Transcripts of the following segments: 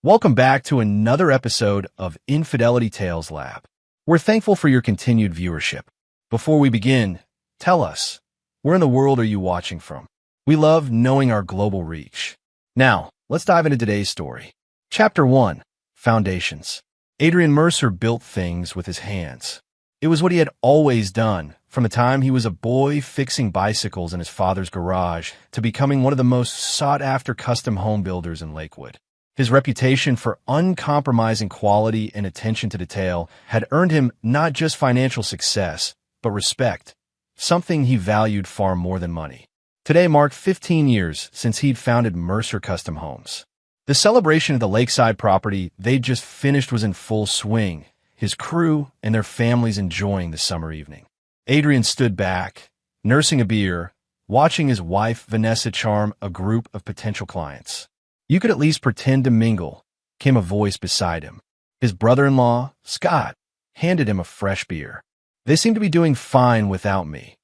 Welcome back to another episode of Infidelity Tales Lab. We're thankful for your continued viewership. Before we begin, tell us, where in the world are you watching from? We love knowing our global reach. Now, let's dive into today's story. Chapter 1. Foundations. Adrian Mercer built things with his hands. It was what he had always done, from the time he was a boy fixing bicycles in his father's garage to becoming one of the most sought-after custom home builders in Lakewood. His reputation for uncompromising quality and attention to detail had earned him not just financial success, but respect, something he valued far more than money. Today marked 15 years since he'd founded Mercer Custom Homes. The celebration of the lakeside property they'd just finished was in full swing, his crew and their families enjoying the summer evening. Adrian stood back, nursing a beer, watching his wife Vanessa charm a group of potential clients. "You could at least pretend to mingle," came a voice beside him. His brother-in-law, Scott, handed him a fresh beer. "They seem to be doing fine without me,"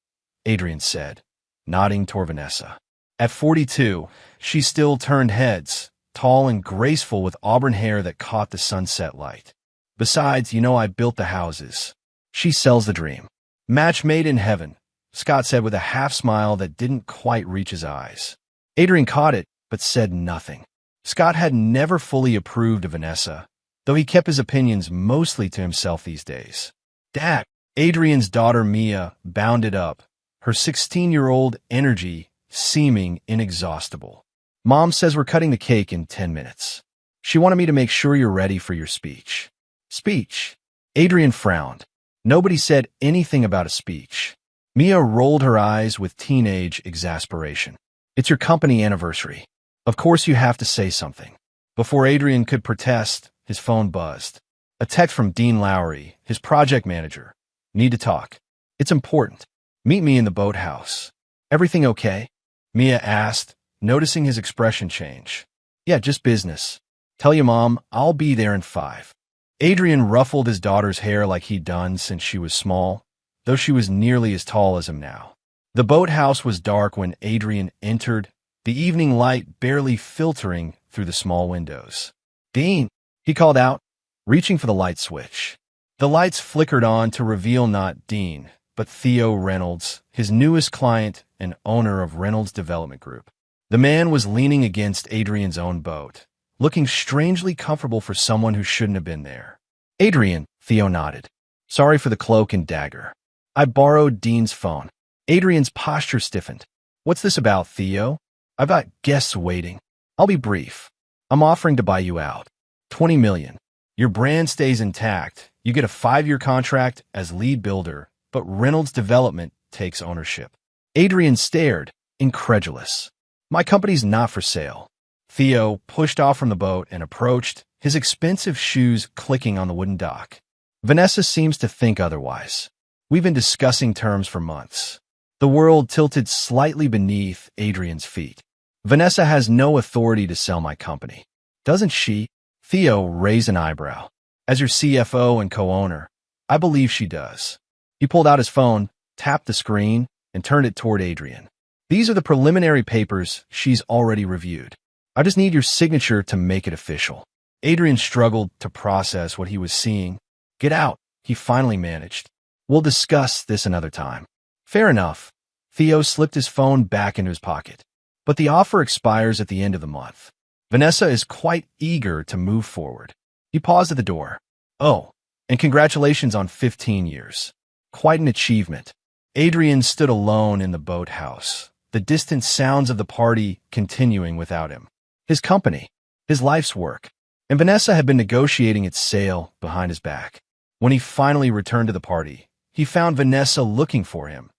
Adrian said, nodding toward Vanessa. At 42, she still turned heads, tall and graceful with auburn hair that caught the sunset light. "Besides, I built the houses. She sells the dream." "Match made in heaven," Scott said with a half-smile that didn't quite reach his eyes. Adrian caught it, but said nothing. Scott had never fully approved of Vanessa, though he kept his opinions mostly to himself these days. "Dad," Adrian's daughter Mia bounded up, her 16-year-old energy seeming inexhaustible. "Mom says we're cutting the cake in 10 minutes. She wanted me to make sure you're ready for your speech." "Speech?" Adrian frowned. Nobody said anything about a speech. Mia rolled her eyes with teenage exasperation. "It's your company anniversary. Of course you have to say something." Before Adrian could protest, his phone buzzed. A text from Dean Lowry, his project manager. "Need to talk. It's important. Meet me in the boathouse." "Everything okay?" Mia asked, noticing his expression change. "Yeah, just business. Tell your mom I'll be there in 5. Adrian ruffled his daughter's hair like he'd done since she was small, though she was nearly as tall as him now. The boathouse was dark when Adrian entered, the evening light barely filtering through the small windows. "Dean," he called out, reaching for the light switch. The lights flickered on to reveal not Dean, but Theo Reynolds, his newest client and owner of Reynolds Development Group. The man was leaning against Adrian's own boat, looking strangely comfortable for someone who shouldn't have been there. "Adrian," Theo nodded. "Sorry for the cloak and dagger. I borrowed Dean's phone." Adrian's posture stiffened. "What's this about, Theo? I've got guests waiting. I'll be brief. I'm offering to buy you out. $20 million. Your brand stays intact. You get a 5-year contract as lead builder, but Reynolds Development takes ownership." Adrian stared, incredulous. "My company's not for sale." Theo pushed off from the boat and approached, his expensive shoes clicking on the wooden dock. "Vanessa seems to think otherwise. We've been discussing terms for months." The world tilted slightly beneath Adrian's feet. "Vanessa has no authority to sell my company." "Doesn't she?" Theo raised an eyebrow. "As your CFO and co-owner, I believe she does." He pulled out his phone, tapped the screen, and turned it toward Adrian. "These are the preliminary papers she's already reviewed. I just need your signature to make it official." Adrian struggled to process what he was seeing. "Get out," he finally managed. "We'll discuss this another time." "Fair enough." Theo slipped his phone back into his pocket. "But the offer expires at the end of the month. Vanessa is quite eager to move forward." He paused at the door. "Oh, and congratulations on 15 years. Quite an achievement." Adrian stood alone in the boathouse, the distant sounds of the party continuing without him. His company, his life's work, and Vanessa had been negotiating its sale behind his back. When he finally returned to the party, he found Vanessa looking for him,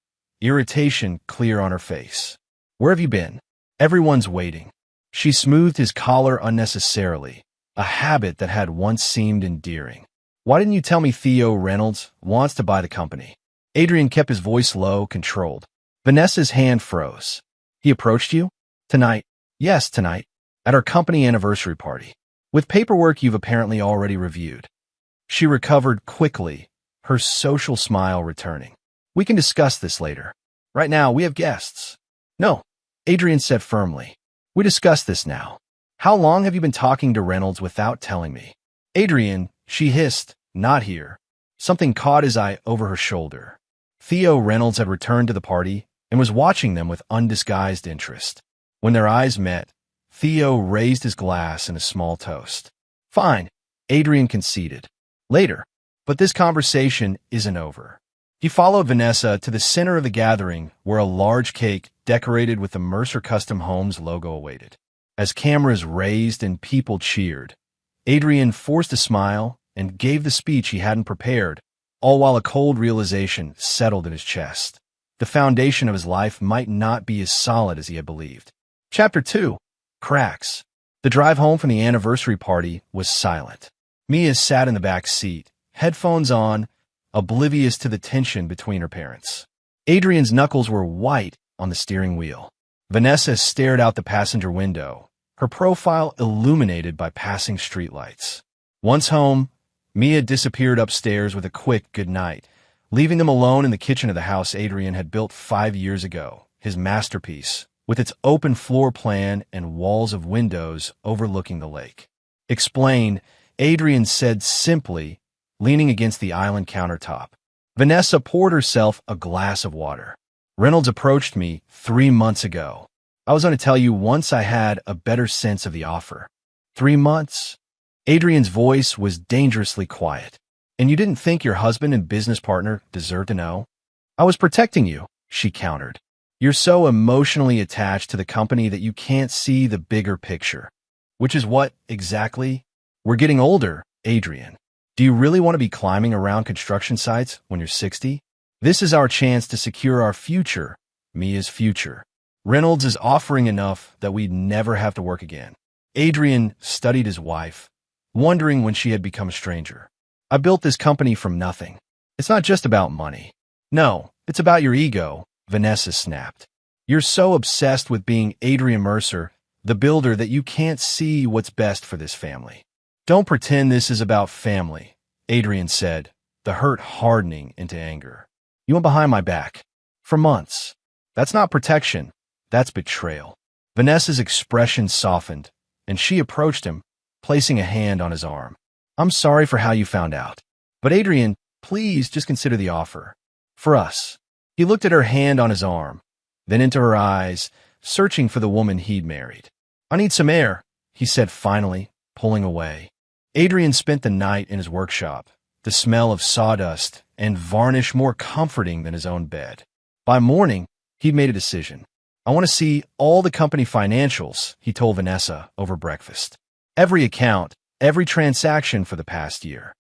irritation clear on her face. "Where have you been? Everyone's waiting." She smoothed his collar unnecessarily, a habit that had once seemed endearing. "Why didn't you tell me Theo Reynolds wants to buy the company?" Adrian kept his voice low, controlled. Vanessa's hand froze. "He approached you? Tonight?" "Yes, tonight. At our company anniversary party. With paperwork you've apparently already reviewed." She recovered quickly, her social smile returning. "We can discuss this later. Right now, we have guests." "No," Adrian said firmly. "We discuss this now." How long have you been talking to Reynolds without telling me? Adrian, she hissed, not here. Something caught his eye over her shoulder. Theo Reynolds had returned to the party and was watching them with undisguised interest. When their eyes met, Theo raised his glass in a small toast. Fine, Adrian conceded. Later. But this conversation isn't over. He followed Vanessa to the center of the gathering where a large cake decorated with the Mercer Custom Homes logo awaited. As cameras raised and people cheered, Adrian forced a smile and gave the speech he hadn't prepared, all while a cold realization settled in his chest. The foundation of his life might not be as solid as he had believed. Chapter 2. Cracks. The drive home from the anniversary party was silent. Mia sat in the back seat, headphones on, oblivious to the tension between her parents. Adrian's knuckles were white on the steering wheel. Vanessa stared out the passenger window, her profile illuminated by passing streetlights. Once home, Mia disappeared upstairs with a quick goodnight, leaving them alone in the kitchen of the house Adrian had built 5 years ago, his masterpiece, with its open floor plan and walls of windows overlooking the lake. Explain, Adrian said simply, leaning against the island countertop. Vanessa poured herself a glass of water. Reynolds approached me 3 months ago. I was going to tell you once I had a better sense of the offer. 3 months? Adrian's voice was dangerously quiet. And you didn't think your husband and business partner deserved to know? I was protecting you, she countered. You're so emotionally attached to the company that you can't see the bigger picture. Which is what, exactly? We're getting older, Adrian. Do you really want to be climbing around construction sites when you're 60? This is our chance to secure our future, Mia's future. Reynolds is offering enough that we'd never have to work again. Adrian studied his wife, wondering when she had become a stranger. I built this company from nothing. It's not just about money. No, it's about your ego, Vanessa snapped. You're so obsessed with being Adrian Mercer, the builder, that you can't see what's best for this family. Don't pretend this is about family, Adrian said, the hurt hardening into anger. You went behind my back. For months. That's not protection. That's betrayal. Vanessa's expression softened, and she approached him, placing a hand on his arm. I'm sorry for how you found out. But Adrian, please just consider the offer. For us. He looked at her hand on his arm, then into her eyes, searching for the woman he'd married. I need some air, he said finally, pulling away. Adrian spent the night in his workshop, the smell of sawdust and varnish more comforting than his own bed. By morning, he'd made a decision. I want to see all the company financials, he told Vanessa over breakfast. Every account, every transaction for the past year.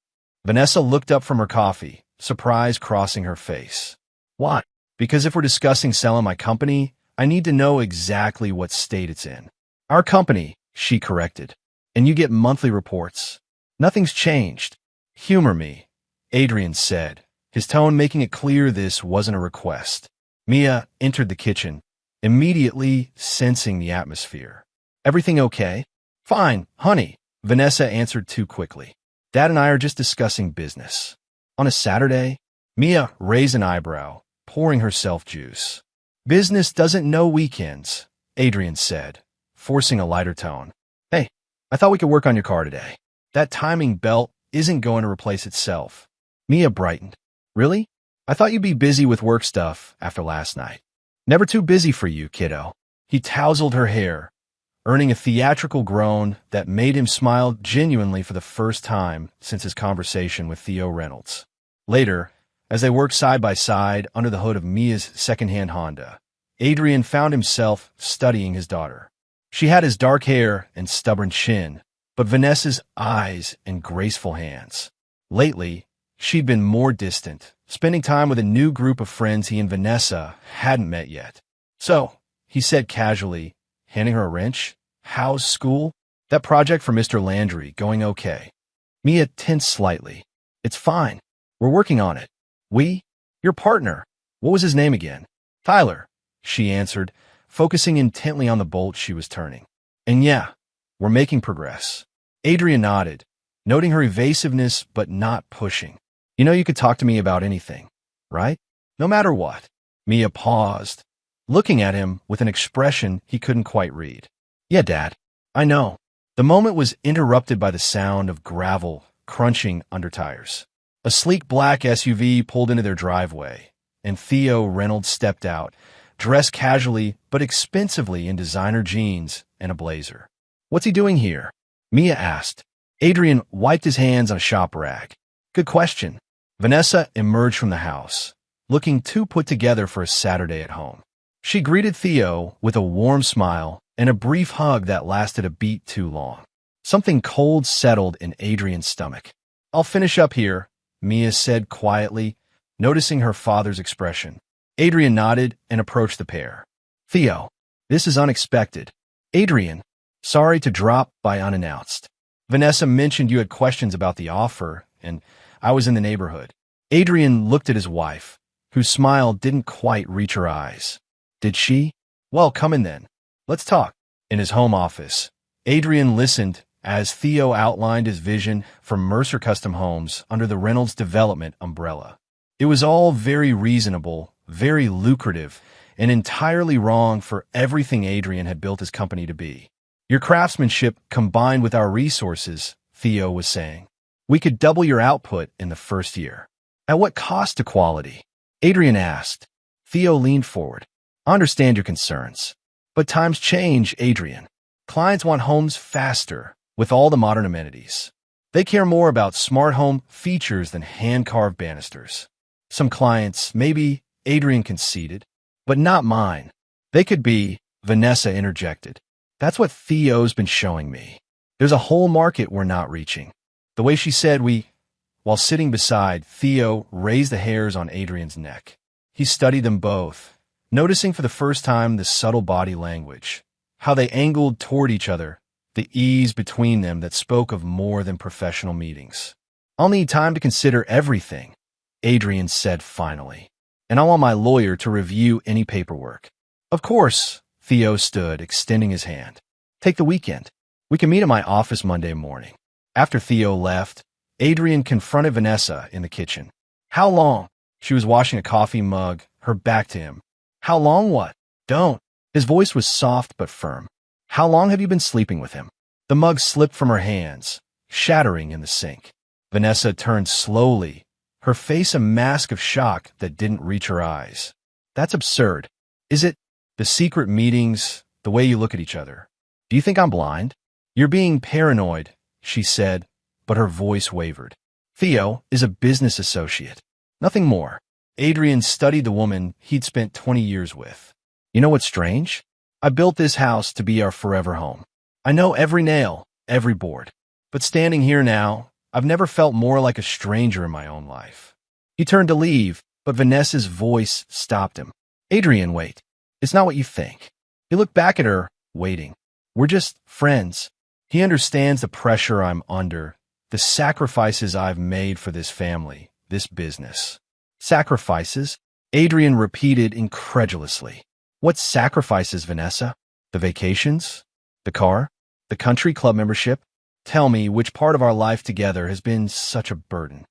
Vanessa looked up from her coffee, surprise crossing her face. Why? Because if we're discussing selling my company, I need to know exactly what state it's in. Our company, she corrected. And you get monthly reports. Nothing's changed. Humor me, Adrian said, his tone making it clear this wasn't a request. Mia entered the kitchen, immediately sensing the atmosphere. Everything okay? Fine, honey, Vanessa answered too quickly. Dad and I are just discussing business. On a Saturday? Mia raised an eyebrow, pouring herself juice. Business doesn't know weekends, Adrian said, forcing a lighter tone. Hey, I thought we could work on your car today. That timing belt isn't going to replace itself. Mia brightened. Really? I thought you'd be busy with work stuff after last night. Never too busy for you, kiddo. He tousled her hair, earning a theatrical groan that made him smile genuinely for the first time since his conversation with Theo Reynolds. Later, as they worked side by side under the hood of Mia's second-hand Honda, Adrian found himself studying his daughter. She had his dark hair and stubborn chin, but Vanessa's eyes and graceful hands. Lately, she'd been more distant, spending time with a new group of friends he and Vanessa hadn't met yet. So, he said casually, handing her a wrench, how's school? That project for Mr. Landry going okay? Mia tensed slightly. It's fine. We're working on it. We? Your partner. What was his name again? Tyler, she answered, focusing intently on the bolt she was turning. And yeah, we're making progress. Adrian nodded, noting her evasiveness but not pushing. You know you could talk to me about anything, right? No matter what. Mia paused, looking at him with an expression he couldn't quite read. Yeah, Dad. I know. The moment was interrupted by the sound of gravel crunching under tires. A sleek black SUV pulled into their driveway, and Theo Reynolds stepped out, dressed casually but expensively in designer jeans and a blazer. "What's he doing here?" Mia asked. Adrian wiped his hands on a shop rag. "Good question." Vanessa emerged from the house, looking too put together for a Saturday at home. She greeted Theo with a warm smile and a brief hug that lasted a beat too long. Something cold settled in Adrian's stomach. "I'll finish up here," Mia said quietly, noticing her father's expression. Adrian nodded and approached the pair. "Theo, this is unexpected." "Adrian, sorry to drop by unannounced. Vanessa mentioned you had questions about the offer, and I was in the neighborhood." Adrian looked at his wife, whose smile didn't quite reach her eyes. "Did she? Well, come in then. Let's talk." In his home office, Adrian listened as Theo outlined his vision for Mercer Custom Homes under the Reynolds Development umbrella. It was all very reasonable, very lucrative, and entirely wrong for everything Adrian had built his company to be. "Your craftsmanship combined with our resources," Theo was saying. "We could double your output in the first year." "At what cost to quality?" Adrian asked. Theo leaned forward. "I understand your concerns. But times change, Adrian. Clients want homes faster, with all the modern amenities. They care more about smart home features than hand-carved banisters." "Some clients, maybe," Adrian conceded, "but not mine." "They could be," Vanessa interjected. "That's what Theo's been showing me. There's a whole market we're not reaching." The way she said while sitting beside, Theo raised the hairs on Adrian's neck. He studied them both, noticing for the first time the subtle body language, how they angled toward each other, the ease between them that spoke of more than professional meetings. "I'll need time to consider everything," Adrian said finally, "and I want my lawyer to review any paperwork." "Of course," Theo stood, extending his hand. "Take the weekend. We can meet at my office Monday morning." After Theo left, Adrian confronted Vanessa in the kitchen. "How long?" She was washing a coffee mug, her back to him. "How long what?" "Don't." His voice was soft but firm. "How long have you been sleeping with him?" The mug slipped from her hands, shattering in the sink. Vanessa turned slowly, her face a mask of shock that didn't reach her eyes. "That's absurd." "Is it? The secret meetings, the way you look at each other. Do you think I'm blind?" "You're being paranoid," she said, but her voice wavered. "Theo is a business associate. Nothing more." Adrian studied the woman he'd spent 20 years with. "You know what's strange? I built this house to be our forever home. I know every nail, every board. But standing here now, I've never felt more like a stranger in my own life." He turned to leave, but Vanessa's voice stopped him. "Adrian, wait. It's not what you think." He looked back at her, waiting. "We're just friends. He understands the pressure I'm under, the sacrifices I've made for this family, this business." "Sacrifices?" Adrian repeated incredulously. "What sacrifices, Vanessa? The vacations? The car? The country club membership? Tell me which part of our life together has been such a burden."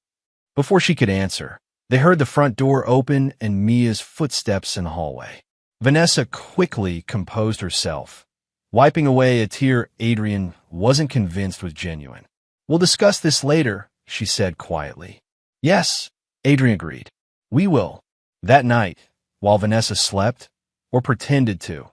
Before she could answer, they heard the front door open and Mia's footsteps in the hallway. Vanessa quickly composed herself, wiping away a tear Adrian wasn't convinced was genuine. "We'll discuss this later," she said quietly. "Yes," Adrian agreed. "We will." That night, while Vanessa slept, or pretended to,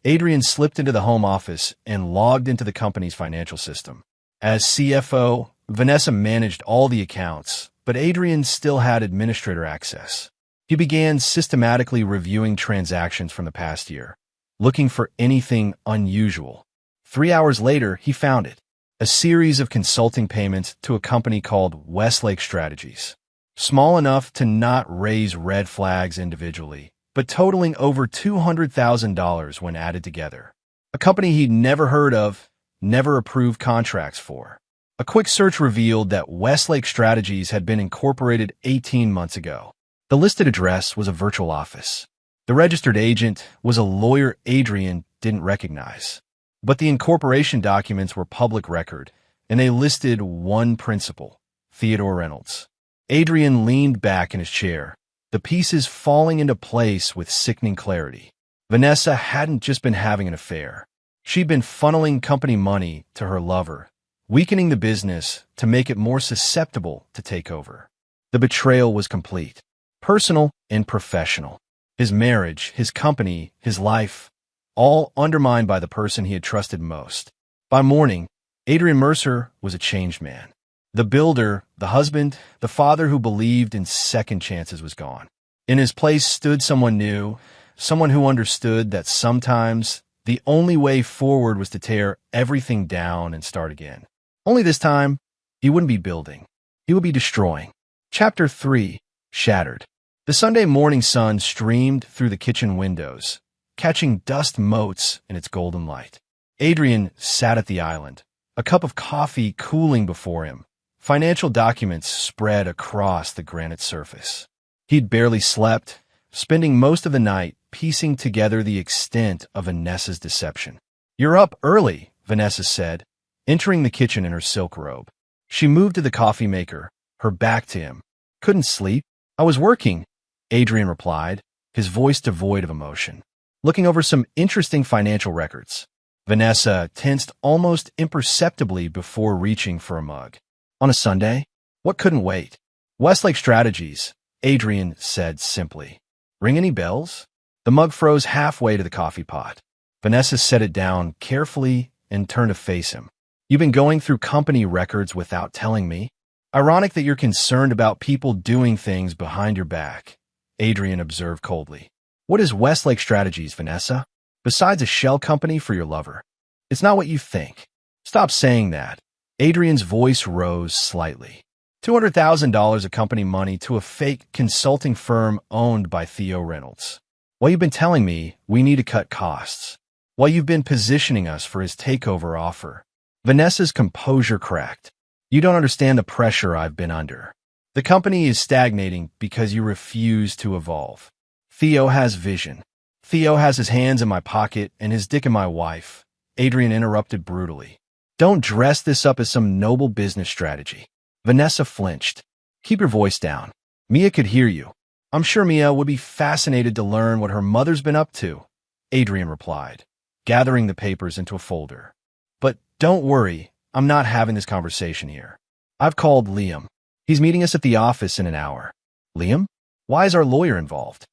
Adrian slipped into the home office and logged into the company's financial system. As CFO, Vanessa managed all the accounts, but Adrian still had administrator access. He began systematically reviewing transactions from the past year, looking for anything unusual. 3 hours later, he found it. A series of consulting payments to a company called Westlake Strategies. Small enough to not raise red flags individually, but totaling over $200,000 when added together. A company he'd never heard of, never approved contracts for. A quick search revealed that Westlake Strategies had been incorporated 18 months ago. The listed address was a virtual office. The registered agent was a lawyer Adrian didn't recognize. But the incorporation documents were public record, and they listed one principal, Theodore Reynolds. Adrian leaned back in his chair, the pieces falling into place with sickening clarity. Vanessa hadn't just been having an affair. She'd been funneling company money to her lover, weakening the business to make it more susceptible to take over. The betrayal was complete, personal and professional. His marriage, his company, his life, all undermined by the person he had trusted most. By morning, Adrian Mercer was a changed man. The builder, the husband, the father who believed in second chances was gone. In his place stood someone new, someone who understood that sometimes the only way forward was to tear everything down and start again. Only this time, he wouldn't be building. He would be destroying. Chapter 3. Shattered. The Sunday morning sun streamed through the kitchen windows, catching dust motes in its golden light. Adrian sat at the island, a cup of coffee cooling before him, financial documents spread across the granite surface. He'd barely slept, spending most of the night piecing together the extent of Vanessa's deception. "You're up early," Vanessa said, entering the kitchen in her silk robe. She moved to the coffee maker, her back to him. "Couldn't sleep. I was working," Adrian replied, his voice devoid of emotion. "Looking over some interesting financial records." Vanessa tensed almost imperceptibly before reaching for a mug. "On a Sunday? What couldn't wait?" "Westlake Strategies," Adrian said simply. "Ring any bells?" The mug froze halfway to the coffee pot. Vanessa set it down carefully and turned to face him. "You've been going through company records without telling me? Ironic that you're concerned about people doing things behind your back," Adrian observed coldly. "What is Westlake Strategies, Vanessa? Besides a shell company for your lover? It's not what you think." "Stop saying that." Adrian's voice rose slightly. $200,000 of company money to a fake consulting firm owned by Theo Reynolds. While you've been telling me we need to cut costs. While you've been positioning us for his takeover offer. Vanessa's composure cracked. "You don't understand the pressure I've been under. The company is stagnating because you refuse to evolve. Theo has vision. Theo has his hands in my pocket and his dick in my wife," Adrian interrupted brutally. "Don't dress this up as some noble business strategy." Vanessa flinched. "Keep your voice down. Mia could hear you." "I'm sure Mia would be fascinated to learn what her mother's been up to," Adrian replied, gathering the papers into a folder. "But don't worry, I'm not having this conversation here. I've called Liam. He's meeting us at the office in an hour." "Liam? Why is our lawyer involved?"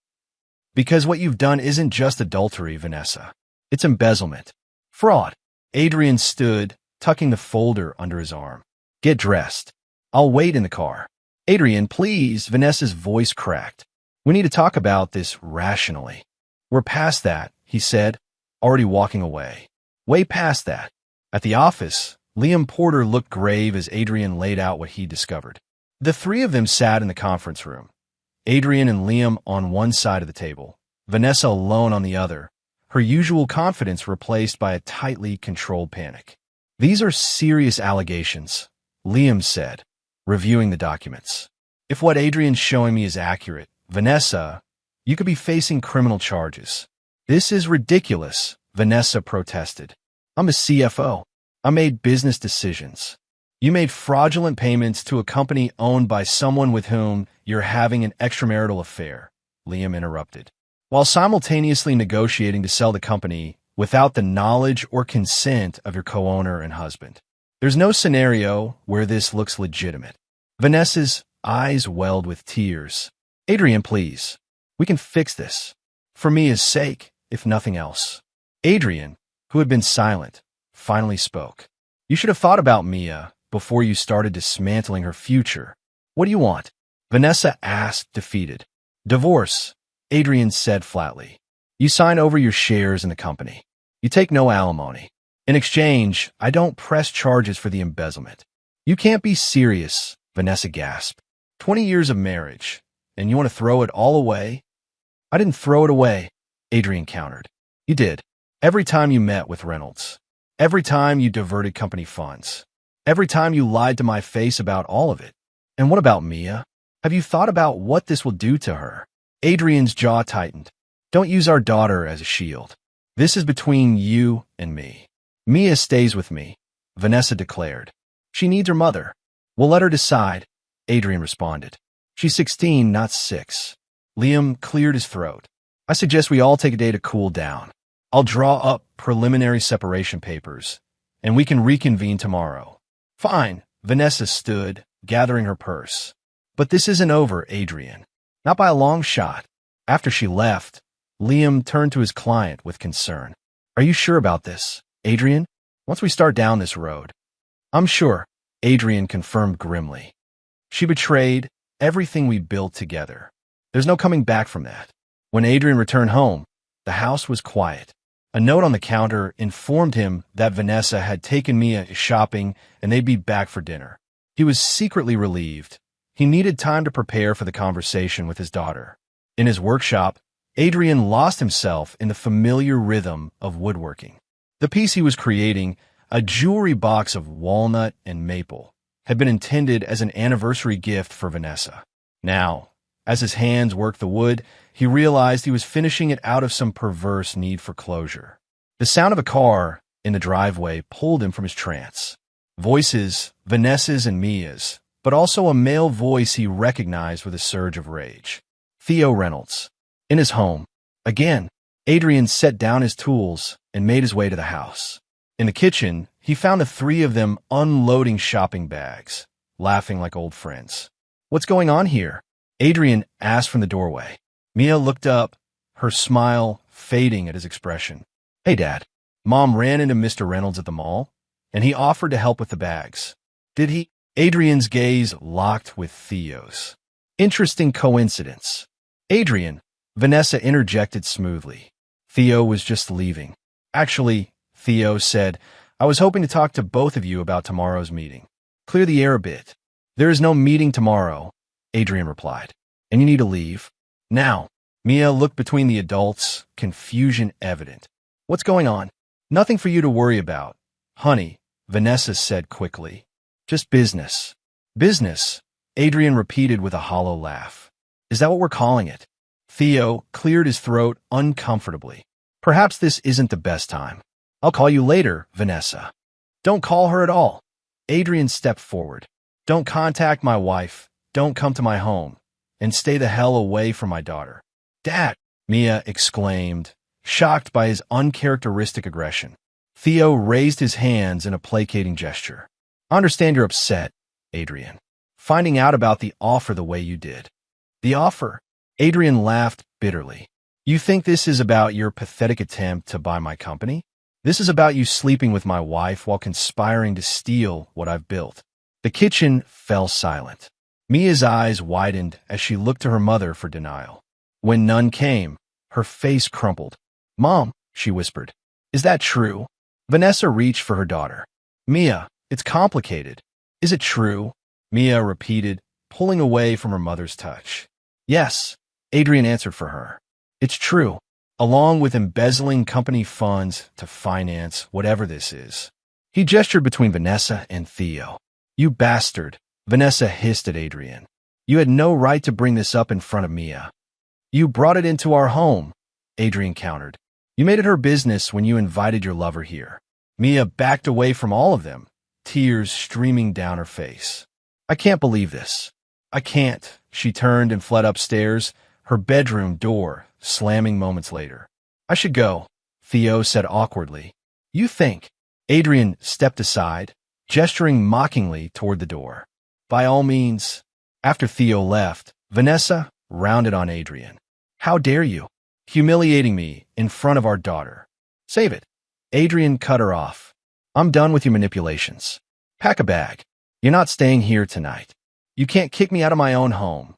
"Because what you've done isn't just adultery, Vanessa. It's embezzlement. Fraud." Adrian stood, tucking the folder under his arm. "Get dressed. I'll wait in the car." "Adrian, please," Vanessa's voice cracked. "We need to talk about this rationally." "We're past that," he said, already walking away. "Way past that." At the office, Liam Porter looked grave as Adrian laid out what he discovered. The three of them sat in the conference room. Adrian and Liam on one side of the table, Vanessa alone on the other, her usual confidence replaced by a tightly controlled panic. "These are serious allegations," Liam said, reviewing the documents. "If what Adrian's showing me is accurate, Vanessa, you could be facing criminal charges." "This is ridiculous," Vanessa protested. "I'm a CFO. I made business decisions. You made fraudulent payments to a company owned by someone with whom you're having an extramarital affair," Liam interrupted, "while simultaneously negotiating to sell the company without the knowledge or consent of your co-owner and husband. There's no scenario where this looks legitimate." Vanessa's eyes welled with tears. "Adrian, please. We can fix this. For Mia's sake, if nothing else." Adrian, who had been silent, finally spoke. "You should have thought about Mia before you started dismantling her future. What do you want?" Vanessa asked, defeated. "Divorce," Adrian said flatly. "You sign over your shares in the company. You take no alimony. In exchange, I don't press charges for the embezzlement." "You can't be serious," Vanessa gasped. 20 years of marriage, and you want to throw it all away?" "I didn't throw it away," Adrian countered. "You did. Every time you met with Reynolds. Every time you diverted company funds. Every time you lied to my face about all of it. And what about Mia? Have you thought about what this will do to her?" Adrian's jaw tightened. "Don't use our daughter as a shield. This is between you and me." "Mia stays with me," Vanessa declared. "She needs her mother." "We'll let her decide," Adrian responded. "She's 16, not 6. Liam cleared his throat. "I suggest we all take a day to cool down. I'll draw up preliminary separation papers, and we can reconvene tomorrow. Fine, Vanessa stood, gathering her purse. But this isn't over, Adrian. Not by a long shot. After she left, Liam turned to his client with concern. Are you sure about this, Adrian? Once we start down this road. I'm sure, Adrian confirmed grimly. She betrayed everything we built together. There's no coming back from that. When Adrian returned home, the house was quiet. A note on the counter informed him that Vanessa had taken Mia shopping and they'd be back for dinner. He was secretly relieved. He needed time to prepare for the conversation with his daughter. In his workshop, Adrian lost himself in the familiar rhythm of woodworking. The piece he was creating, a jewelry box of walnut and maple, had been intended as an anniversary gift for Vanessa. Now, as his hands worked the wood, he realized he was finishing it out of some perverse need for closure. The sound of a car in the driveway pulled him from his trance. Voices, Vanessa's and Mia's, but also a male voice he recognized with a surge of rage. Theo Reynolds. In his home. Again, Adrian set down his tools and made his way to the house. In the kitchen, he found the three of them unloading shopping bags, laughing like old friends. What's going on here? Adrian asked from the doorway. Mia looked up, her smile fading at his expression. Hey, Dad. Mom ran into Mr. Reynolds at the mall, and he offered to help with the bags. Did he? Adrian's gaze locked with Theo's. Interesting coincidence. Adrian, Vanessa interjected smoothly. Theo was just leaving. Actually, Theo said, I was hoping to talk to both of you about tomorrow's meeting. Clear the air a bit. There is no meeting tomorrow, Adrian replied. And you need to leave. Now. Mia looked between the adults, confusion evident. What's going on? Nothing for you to worry about, honey, Vanessa said quickly. Just business. Business, Adrian repeated with a hollow laugh. Is that what we're calling it? Theo cleared his throat uncomfortably. Perhaps this isn't the best time. I'll call you later, Vanessa. Don't call her at all. Adrian stepped forward. Don't contact my wife. Don't come to my home. And stay the hell away from my daughter. Dad, Mia exclaimed, shocked by his uncharacteristic aggression. Theo raised his hands in a placating gesture. I understand you're upset, Adrian, finding out about the offer the way you did. The offer? Adrian laughed bitterly. You think this is about your pathetic attempt to buy my company? This is about you sleeping with my wife while conspiring to steal what I've built. The kitchen fell silent. Mia's eyes widened as she looked to her mother for denial. When none came, her face crumpled. Mom, she whispered. Is that true? Vanessa reached for her daughter. Mia, it's complicated. Is it true? Mia repeated, pulling away from her mother's touch. Yes, Adrian answered for her. It's true, along with embezzling company funds to finance whatever this is. He gestured between Vanessa and Theo. You bastard, Vanessa hissed at Adrian. You had no right to bring this up in front of Mia. You brought it into our home, Adrian countered. You made it her business when you invited your lover here. Mia backed away from all of them, tears streaming down her face. I can't believe this. I can't. She turned and fled upstairs, her bedroom door slamming moments later. I should go, Theo said awkwardly. You think? Adrian stepped aside, gesturing mockingly toward the door. By all means. After Theo left, Vanessa rounded on Adrian. How dare you? Humiliating me in front of our daughter. Save it. Adrian cut her off. I'm done with your manipulations. Pack a bag. You're not staying here tonight. You can't kick me out of my own home.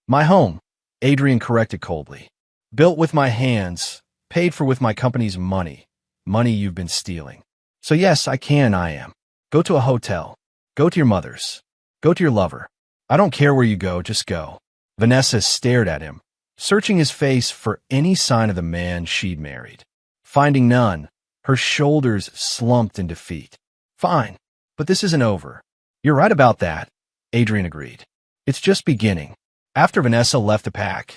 My home, Adrian corrected coldly. Built with my hands, paid for with my company's money. Money you've been stealing. So yes, I am. Go to a hotel. Go to your mother's. Go to your lover. I don't care where you go, just go. Vanessa stared at him, searching his face for any sign of the man she'd married. Finding none, her shoulders slumped in defeat. Fine, but this isn't over. You're right about that, Adrian agreed. It's just beginning. After Vanessa left to pack,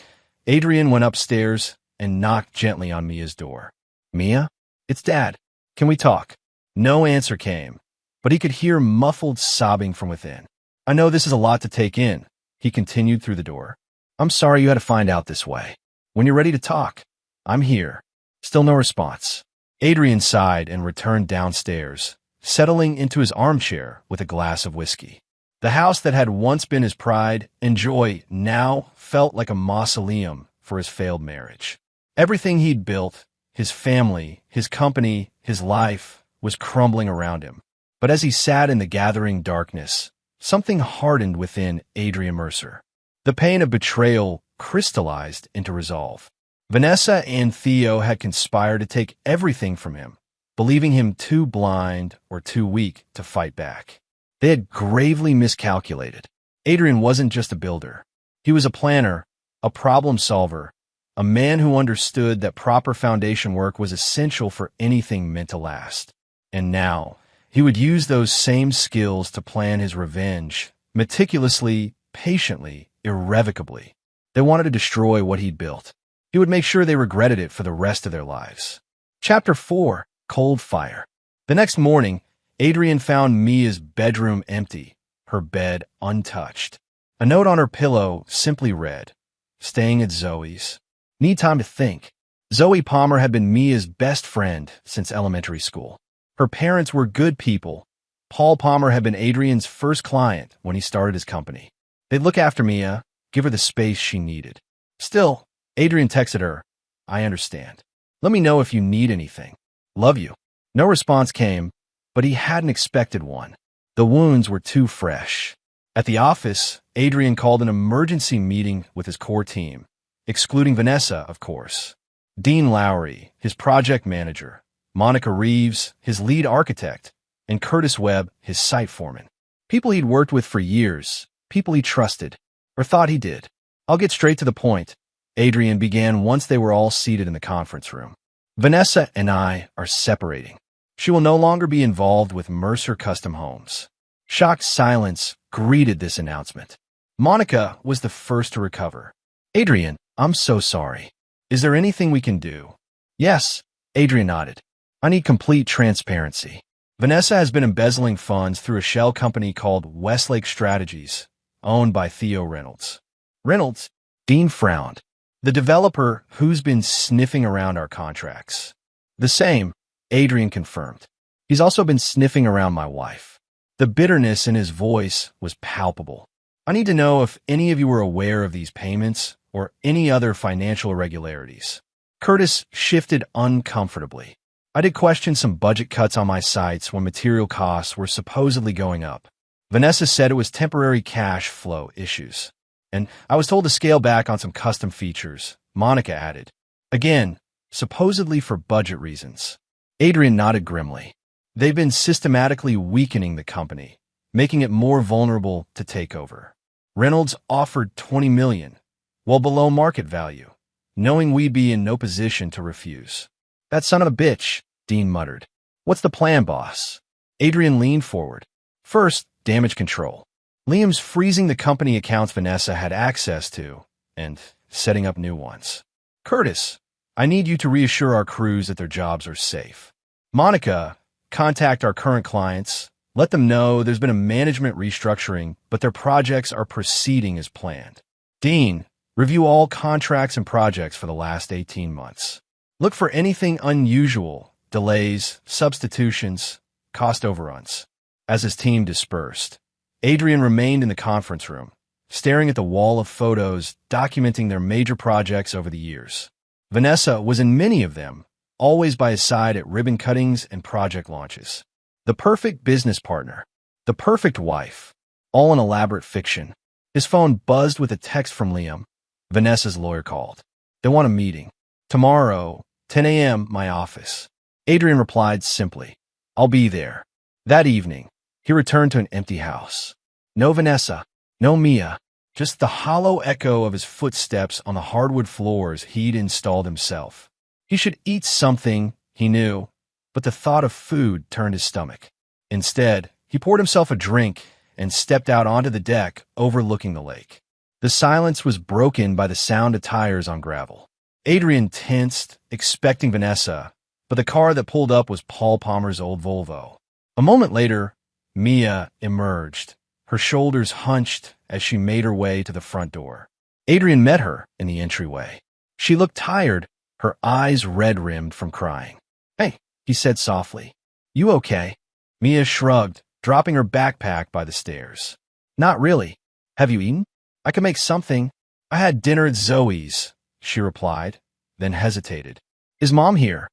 Adrian went upstairs and knocked gently on Mia's door. Mia? It's Dad. Can we talk? No answer came, but he could hear muffled sobbing from within. I know this is a lot to take in, he continued through the door. I'm sorry you had to find out this way. When you're ready to talk, I'm here. Still no response. Adrian sighed and returned downstairs, settling into his armchair with a glass of whiskey. The house that had once been his pride and joy now felt like a mausoleum for his failed marriage. Everything he'd built, his family, his company, his life, was crumbling around him. But as he sat in the gathering darkness, something hardened within Adrian Mercer. The pain of betrayal crystallized into resolve. Vanessa and Theo had conspired to take everything from him, believing him too blind or too weak to fight back. They had gravely miscalculated. Adrian wasn't just a builder. He was a planner, a problem solver, a man who understood that proper foundation work was essential for anything meant to last. And now, he would use those same skills to plan his revenge, meticulously, patiently, irrevocably. They wanted to destroy what he'd built. He would make sure they regretted it for the rest of their lives. Chapter 4: Cold Fire. The next morning, Adrian found Mia's bedroom empty, her bed untouched. A note on her pillow simply read, "Staying at Zoe's. Need time to think." Zoe Palmer had been Mia's best friend since elementary school. Her parents were good people. Paul Palmer had been Adrian's first client when he started his company. They'd look after Mia, give her the space she needed. Still, Adrian texted her, "I understand. Let me know if you need anything. Love you." No response came, but he hadn't expected one. The wounds were too fresh. At the office, Adrian called an emergency meeting with his core team, excluding Vanessa, of course. Dean Lowry, his project manager, Monica Reeves, his lead architect, and Curtis Webb, his site foreman. People he'd worked with for years, people he trusted, or thought he did. "I'll get straight to the point," Adrian began once they were all seated in the conference room. "Vanessa and I are separating. She will no longer be involved with Mercer Custom Homes." Shocked silence greeted this announcement. Monica was the first to recover. "Adrian, I'm so sorry. Is there anything we can do?" "Yes," Adrian nodded. "I need complete transparency. Vanessa has been embezzling funds through a shell company called Westlake Strategies, owned by Theo Reynolds." "Reynolds?" Dean frowned. "The developer who's been sniffing around our contracts." "The same," Adrian confirmed. "He's also been sniffing around my wife." The bitterness in his voice was palpable. "I need to know if any of you were aware of these payments or any other financial irregularities." Curtis shifted uncomfortably. "I did question some budget cuts on my sites when material costs were supposedly going up. Vanessa said it was temporary cash flow issues. And I was told to scale back on some custom features," Monica added. "Again, supposedly for budget reasons." Adrian nodded grimly. "They've been systematically weakening the company, making it more vulnerable to take over. Reynolds offered $20 million, well below market value, knowing we'd be in no position to refuse." "That son of a bitch," Dean muttered. "What's the plan, boss?" Adrian leaned forward. "First, damage control. Liam's freezing the company accounts Vanessa had access to and setting up new ones. Curtis, I need you to reassure our crews that their jobs are safe. Monica, contact our current clients. Let them know there's been a management restructuring, but their projects are proceeding as planned. Dean, review all contracts and projects for the last 18 months. Look for anything unusual, delays, substitutions, cost overruns." As his team dispersed, Adrian remained in the conference room, staring at the wall of photos documenting their major projects over the years. Vanessa was in many of them, always by his side at ribbon cuttings and project launches. The perfect business partner, the perfect wife, all an elaborate fiction. His phone buzzed with a text from Liam. Vanessa's lawyer called. "They want a meeting. Tomorrow, 10 a.m., my office." Adrian replied simply, "I'll be there." That evening, he returned to an empty house. No Vanessa, no Mia, just the hollow echo of his footsteps on the hardwood floors he'd installed himself. He should eat something, he knew, but the thought of food turned his stomach. Instead, he poured himself a drink and stepped out onto the deck overlooking the lake. The silence was broken by the sound of tires on gravel. Adrian tensed, expecting Vanessa, but the car that pulled up was Paul Palmer's old Volvo. A moment later, Mia emerged, her shoulders hunched as she made her way to the front door. Adrian met her in the entryway. She looked tired, her eyes red-rimmed from crying. "Hey," he said softly. "You okay?" Mia shrugged, dropping her backpack by the stairs. "Not really. Have you eaten? I can make something." "I had dinner at Zoe's," she replied, then hesitated. "Is Mom here?"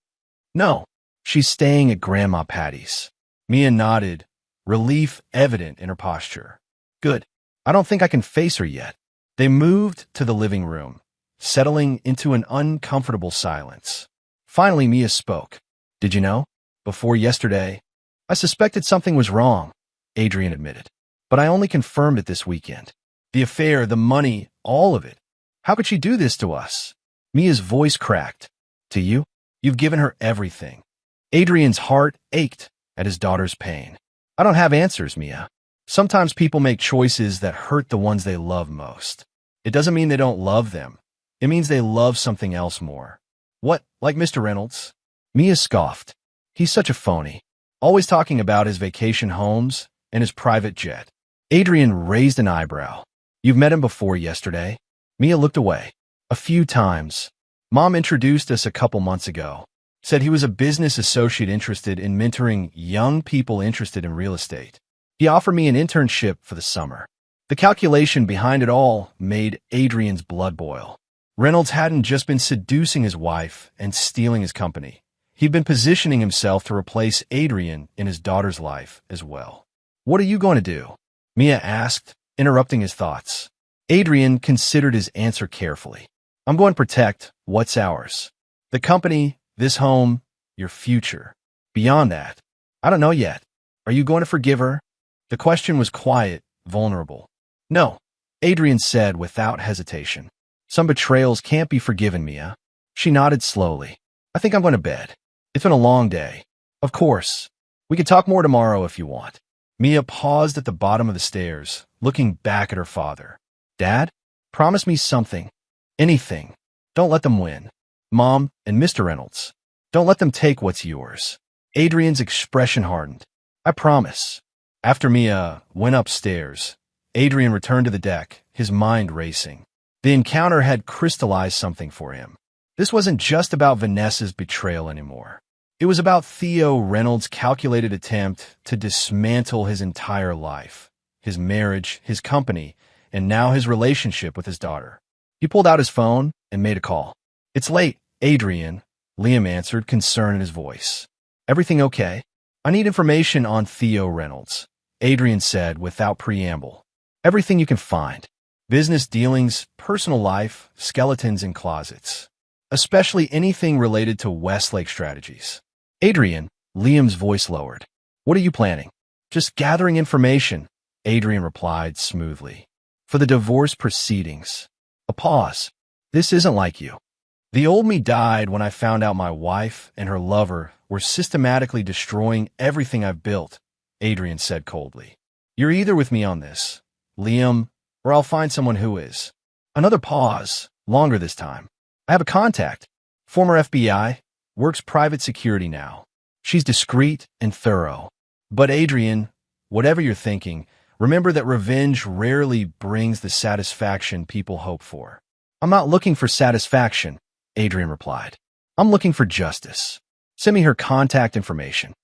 "No. She's staying at Grandma Patty's." Mia nodded, relief evident in her posture. "Good. I don't think I can face her yet." They moved to the living room, settling into an uncomfortable silence. Finally, Mia spoke. "Did you know? Before yesterday, I suspected something was wrong," Adrian admitted. "But I only confirmed it this weekend. The affair, the money, all of it. How could she do this to us?" Mia's voice cracked. "To you? You've given her everything." Adrian's heart ached at his daughter's pain. "I don't have answers, Mia. Sometimes people make choices that hurt the ones they love most. It doesn't mean they don't love them. It means they love something else more." "What, like Mr. Reynolds?" Mia scoffed. "He's such a phony, always talking about his vacation homes and his private jet." Adrian raised an eyebrow. "You've met him before yesterday?" Mia looked away. "A few times. Mom introduced us a couple months ago. Said he was a business associate interested in mentoring young people interested in real estate. He offered me an internship for the summer." The calculation behind it all made Adrian's blood boil. Reynolds hadn't just been seducing his wife and stealing his company. He'd been positioning himself to replace Adrian in his daughter's life as well. "What are you going to do?" Mia asked, interrupting his thoughts. Adrian considered his answer carefully. "I'm going to protect what's ours. The company, this home, your future. Beyond that, I don't know yet. Are you going to forgive her?" The question was quiet, vulnerable. "No," Adrian said without hesitation. "Some betrayals can't be forgiven, Mia." She nodded slowly. "I think I'm going to bed. It's been a long day." "Of course. We can talk more tomorrow if you want." Mia paused at the bottom of the stairs, looking back at her father. "Dad, promise me something. Anything. Don't let them win. Mom and Mr. Reynolds. Don't let them take what's yours." Adrian's expression hardened. "I promise." After Mia went upstairs, Adrian returned to the deck, his mind racing. The encounter had crystallized something for him. This wasn't just about Vanessa's betrayal anymore. It was about Theo Reynolds' calculated attempt to dismantle his entire life, his marriage, his company, and now his relationship with his daughter. He pulled out his phone and made a call. "It's late, Adrian," Liam answered, concern in his voice. "Everything okay?" "I need information on Theo Reynolds," Adrian said without preamble. "Everything you can find. Business dealings, personal life, skeletons in closets. Especially anything related to Westlake Strategies." "Adrian," Liam's voice lowered. "What are you planning?" "Just gathering information," Adrian replied smoothly. "For the divorce proceedings." A pause. "This isn't like you." "The old me died when I found out my wife and her lover were systematically destroying everything I've built," Adrian said coldly. "You're either with me on this, Liam, or I'll find someone who is." Another pause, longer this time. "I have a contact. Former FBI, works private security now. She's discreet and thorough." "But Adrian, whatever you're thinking, remember that revenge rarely brings the satisfaction people hope for." "I'm not looking for satisfaction," Adrian replied. "I'm looking for justice. Send me her contact information."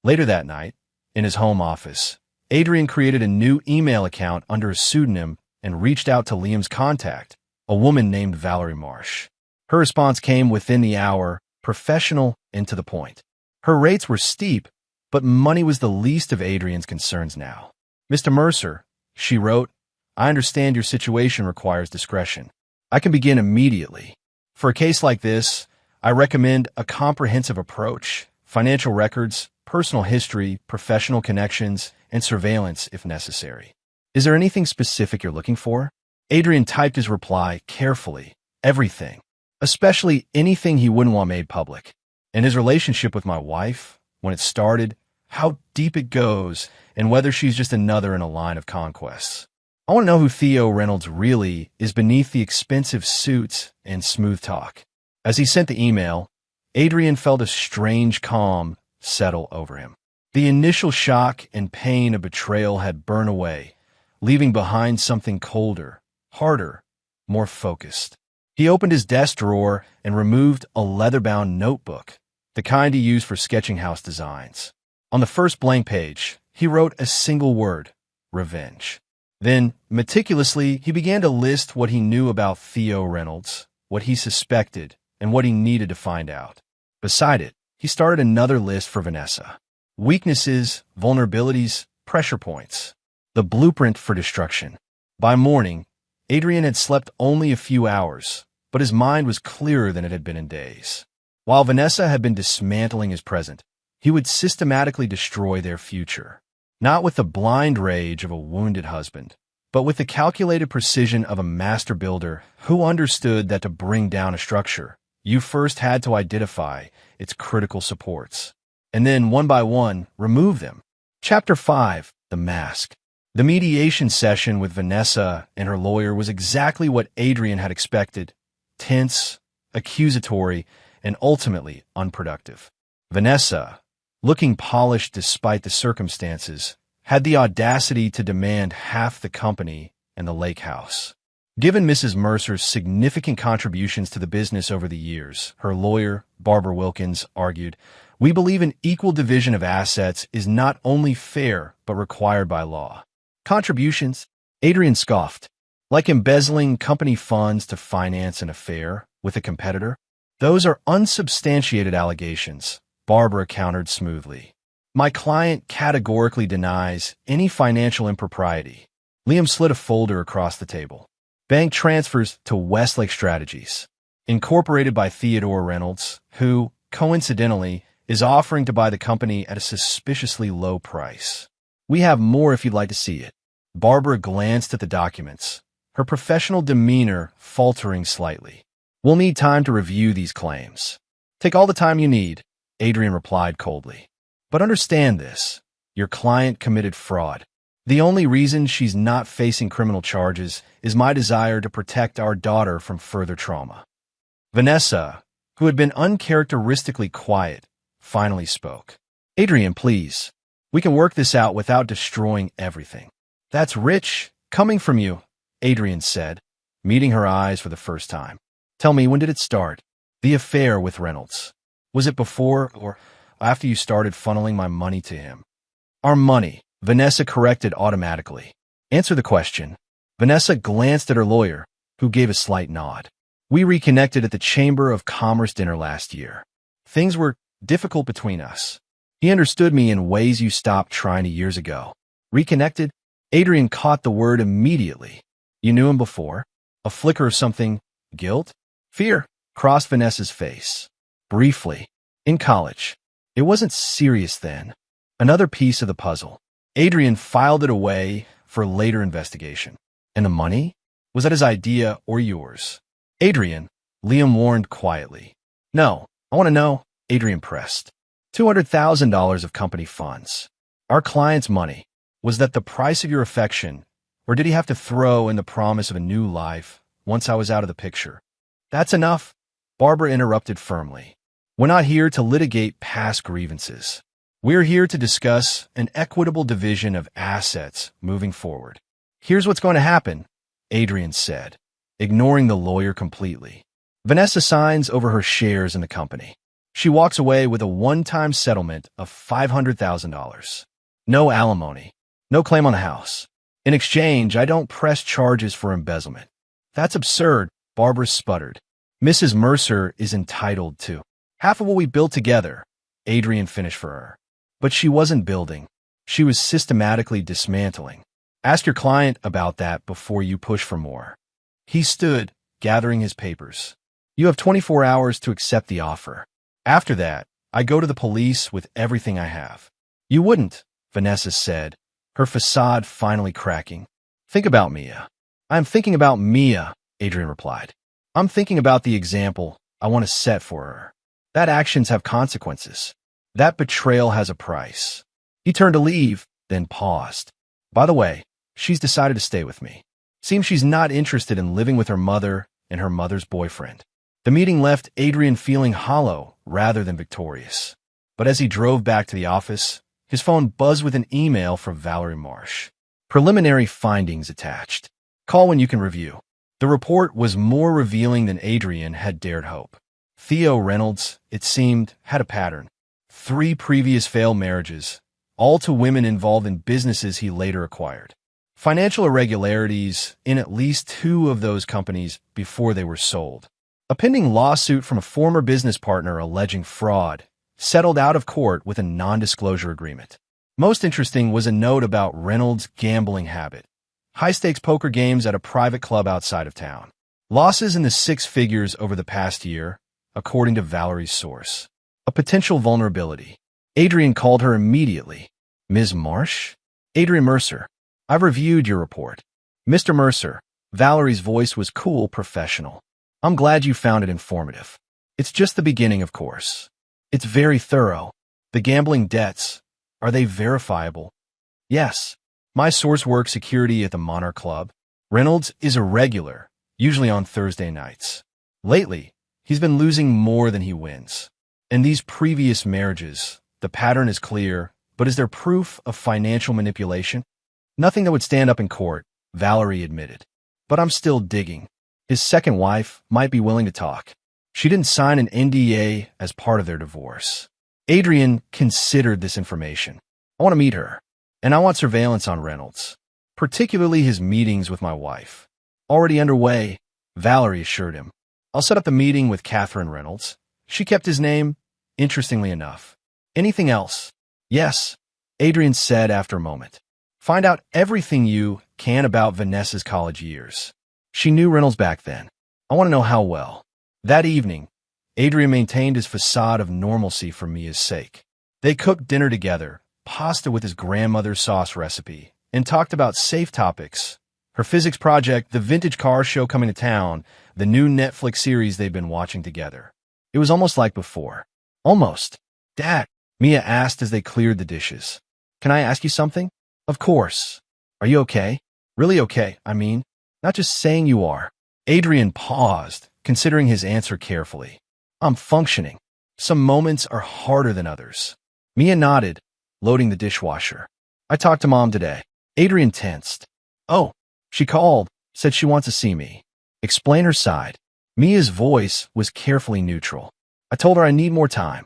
Later that night, in his home office, Adrian created a new email account under a pseudonym and reached out to Liam's contact, a woman named Valerie Marsh. Her response came within the hour, professional and to the point. Her rates were steep, but money was the least of Adrian's concerns now. "Mr. Mercer," she wrote, "I understand your situation requires discretion. I can begin immediately. For a case like this, I recommend a comprehensive approach, financial records, personal history, professional connections, and surveillance if necessary. Is there anything specific you're looking for?" Adrian typed his reply carefully. "Everything. Especially anything he wouldn't want made public. And his relationship with my wife, when it started, how deep it goes, and whether she's just another in a line of conquests. I want to know who Theo Reynolds really is beneath the expensive suits and smooth talk." As he sent the email, Adrian felt a strange calm settle over him. The initial shock and pain of betrayal had burned away, leaving behind something colder, harder, more focused. He opened his desk drawer and removed a leather-bound notebook, the kind he used for sketching house designs. On the first blank page, he wrote a single word: revenge. Then, meticulously, he began to list what he knew about Theo Reynolds, what he suspected, and what he needed to find out. Beside it, he started another list for Vanessa. Weaknesses, vulnerabilities, pressure points. The blueprint for destruction. By morning, Adrian had slept only a few hours, but his mind was clearer than it had been in days. While Vanessa had been dismantling his present, he would systematically destroy their future. Not with the blind rage of a wounded husband, but with the calculated precision of a master builder who understood that to bring down a structure, you first had to identify its critical supports, and then, one by one, remove them. Chapter 5. The Mask. The mediation session with Vanessa and her lawyer was exactly what Adrian had expected: tense, accusatory, and ultimately unproductive. Vanessa, looking polished despite the circumstances, had the audacity to demand half the company and the lake house. Given Mrs. Mercer's significant contributions to the business over the years, her lawyer, Barbara Wilkins, argued, "We believe an equal division of assets is not only fair but required by law." Contributions? Adrian scoffed. Like embezzling company funds to finance an affair with a competitor? Those are unsubstantiated allegations, Barbara countered smoothly. My client categorically denies any financial impropriety. Liam slid a folder across the table. Bank transfers to Westlake Strategies, incorporated by Theodore Reynolds, who, coincidentally, is offering to buy the company at a suspiciously low price. We have more if you'd like to see it. Barbara glanced at the documents, her professional demeanor faltering slightly. We'll need time to review these claims. Take all the time you need, Adrian replied coldly. But understand this: your client committed fraud. The only reason she's not facing criminal charges is my desire to protect our daughter from further trauma. Vanessa, who had been uncharacteristically quiet, finally spoke. Adrian, please. We can work this out without destroying everything. That's rich, coming from you, Adrian said, meeting her eyes for the first time. Tell me, when did it start? The affair with Reynolds. Was it before or after you started funneling my money to him? Our money, Vanessa corrected automatically. Answer the question. Vanessa glanced at her lawyer, who gave a slight nod. We reconnected at the Chamber of Commerce dinner last year. Things were difficult between us. He understood me in ways you stopped trying to years ago. Reconnected? Adrian caught the word immediately. You knew him before? A flicker of something, guilt? Fear, crossed Vanessa's face. Briefly. In college. It wasn't serious then. Another piece of the puzzle. Adrian filed it away for later investigation. And the money? Was that his idea or yours? Adrian, Liam warned quietly. No, I want to know, Adrian pressed. $200,000 of company funds. Our client's money. Was that the price of your affection, or did he have to throw in the promise of a new life once I was out of the picture? That's enough, Barbara interrupted firmly. We're not here to litigate past grievances. We're here to discuss an equitable division of assets moving forward. Here's what's going to happen, Adrian said, ignoring the lawyer completely. Vanessa signs over her shares in the company. She walks away with a one-time settlement of $500,000. No alimony. No claim on the house. In exchange, I don't press charges for embezzlement. That's absurd, Barbara sputtered. Mrs. Mercer is entitled to half of what we built together, Adrian finished for her. But she wasn't building. She was systematically dismantling. Ask your client about that before you push for more. He stood, gathering his papers. You have 24 hours to accept the offer. After that, I go to the police with everything I have. You wouldn't, Vanessa said, her facade finally cracking. Think about Mia. I'm thinking about Mia, Adrian replied. I'm thinking about the example I want to set for her. That actions have consequences. That betrayal has a price. He turned to leave, then paused. By the way, she's decided to stay with me. Seems she's not interested in living with her mother and her mother's boyfriend. The meeting left Adrian feeling hollow rather than victorious. But as he drove back to the office, his phone buzzed with an email from Valerie Marsh. Preliminary findings attached. Call when you can review. The report was more revealing than Adrian had dared hope. Theo Reynolds, it seemed, had a pattern. 3 previous failed marriages, all to women involved in businesses he later acquired. Financial irregularities in at least 2 of those companies before they were sold. A pending lawsuit from a former business partner alleging fraud settled out of court with a non-disclosure agreement. Most interesting was a note about Reynolds' gambling habit. High-stakes poker games at a private club outside of town. Losses in the 6 figures over the past year, according to Valerie's source. A potential vulnerability. Adrian called her immediately. Ms. Marsh? Adrian Mercer. I've reviewed your report. Mr. Mercer. Valerie's voice was cool, professional. I'm glad you found it informative. It's just the beginning, of course. It's very thorough. The gambling debts, are they verifiable? Yes. My source works security at the Monarch Club. Reynolds is a regular, usually on Thursday nights. Lately, he's been losing more than he wins. In these previous marriages, the pattern is clear, but is there proof of financial manipulation? Nothing that would stand up in court, Valerie admitted. But I'm still digging. His second wife might be willing to talk. She didn't sign an NDA as part of their divorce. Adrian considered this information. I want to meet her. And I want surveillance on Reynolds, particularly his meetings with my wife. Already underway, Valerie assured him. I'll set up the meeting with Catherine Reynolds. She kept his name, interestingly enough. Anything else? Yes, Adrian said after a moment. Find out everything you can about Vanessa's college years. She knew Reynolds back then. I want to know how well. That evening, Adrian maintained his facade of normalcy for Mia's sake. They cooked dinner together, pasta with his grandmother's sauce recipe, and talked about safe topics. Her physics project, the vintage car show coming to town, the new Netflix series they'd been watching together. It was almost like before. Almost. Dad, Mia asked as they cleared the dishes. Can I ask you something? Of course. Are you okay? Really okay, I mean. Not just saying you are. Adrian paused, considering his answer carefully. I'm functioning. Some moments are harder than others. Mia nodded, loading the dishwasher. I talked to Mom today. Adrian tensed. Oh, she called, said she wants to see me. Explain her side. Mia's voice was carefully neutral. I told her I need more time.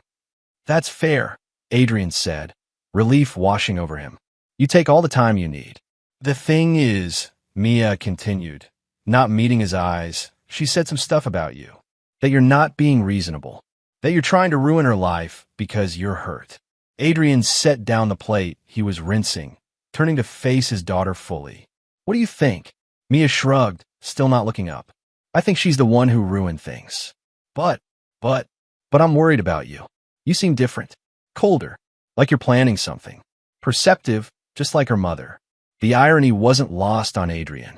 That's fair, Adrian said, relief washing over him. You take all the time you need. The thing is, Mia continued, not meeting his eyes, she said some stuff about you. That you're not being reasonable. That you're trying to ruin her life because you're hurt. Adrian set down the plate he was rinsing, turning to face his daughter fully. What do you think? Mia shrugged, still not looking up. I think she's the one who ruined things. But I'm worried about you. You seem different. Colder. Like you're planning something. Perceptive, just like her mother. The irony wasn't lost on Adrian.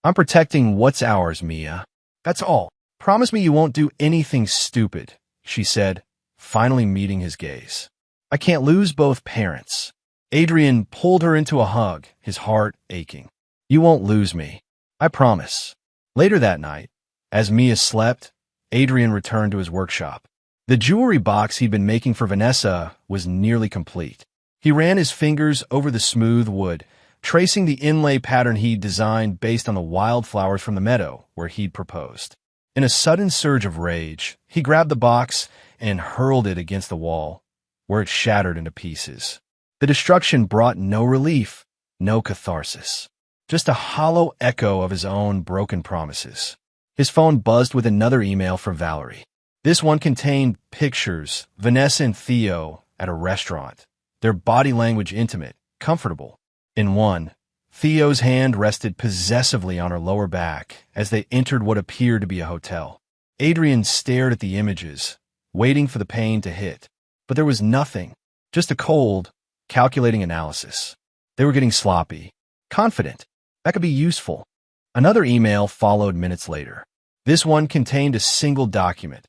I'm protecting what's ours, Mia. That's all. Promise me you won't do anything stupid, she said, finally meeting his gaze. I can't lose both parents. Adrian pulled her into a hug, his heart aching. You won't lose me. I promise. Later that night, as Mia slept, Adrian returned to his workshop. The jewelry box he'd been making for Vanessa was nearly complete. He ran his fingers over the smooth wood, tracing the inlay pattern he'd designed based on the wildflowers from the meadow where he'd proposed. In a sudden surge of rage, he grabbed the box and hurled it against the wall, where it shattered into pieces. The destruction brought no relief, no catharsis. Just a hollow echo of his own broken promises. His phone buzzed with another email from Valerie. This one contained pictures, Vanessa and Theo at a restaurant, their body language intimate, comfortable. In one, Theo's hand rested possessively on her lower back as they entered what appeared to be a hotel. Adrian stared at the images, waiting for the pain to hit. But there was nothing, just a cold, calculating analysis. They were getting sloppy, confident. That could be useful. Another email followed minutes later. This one contained a single document,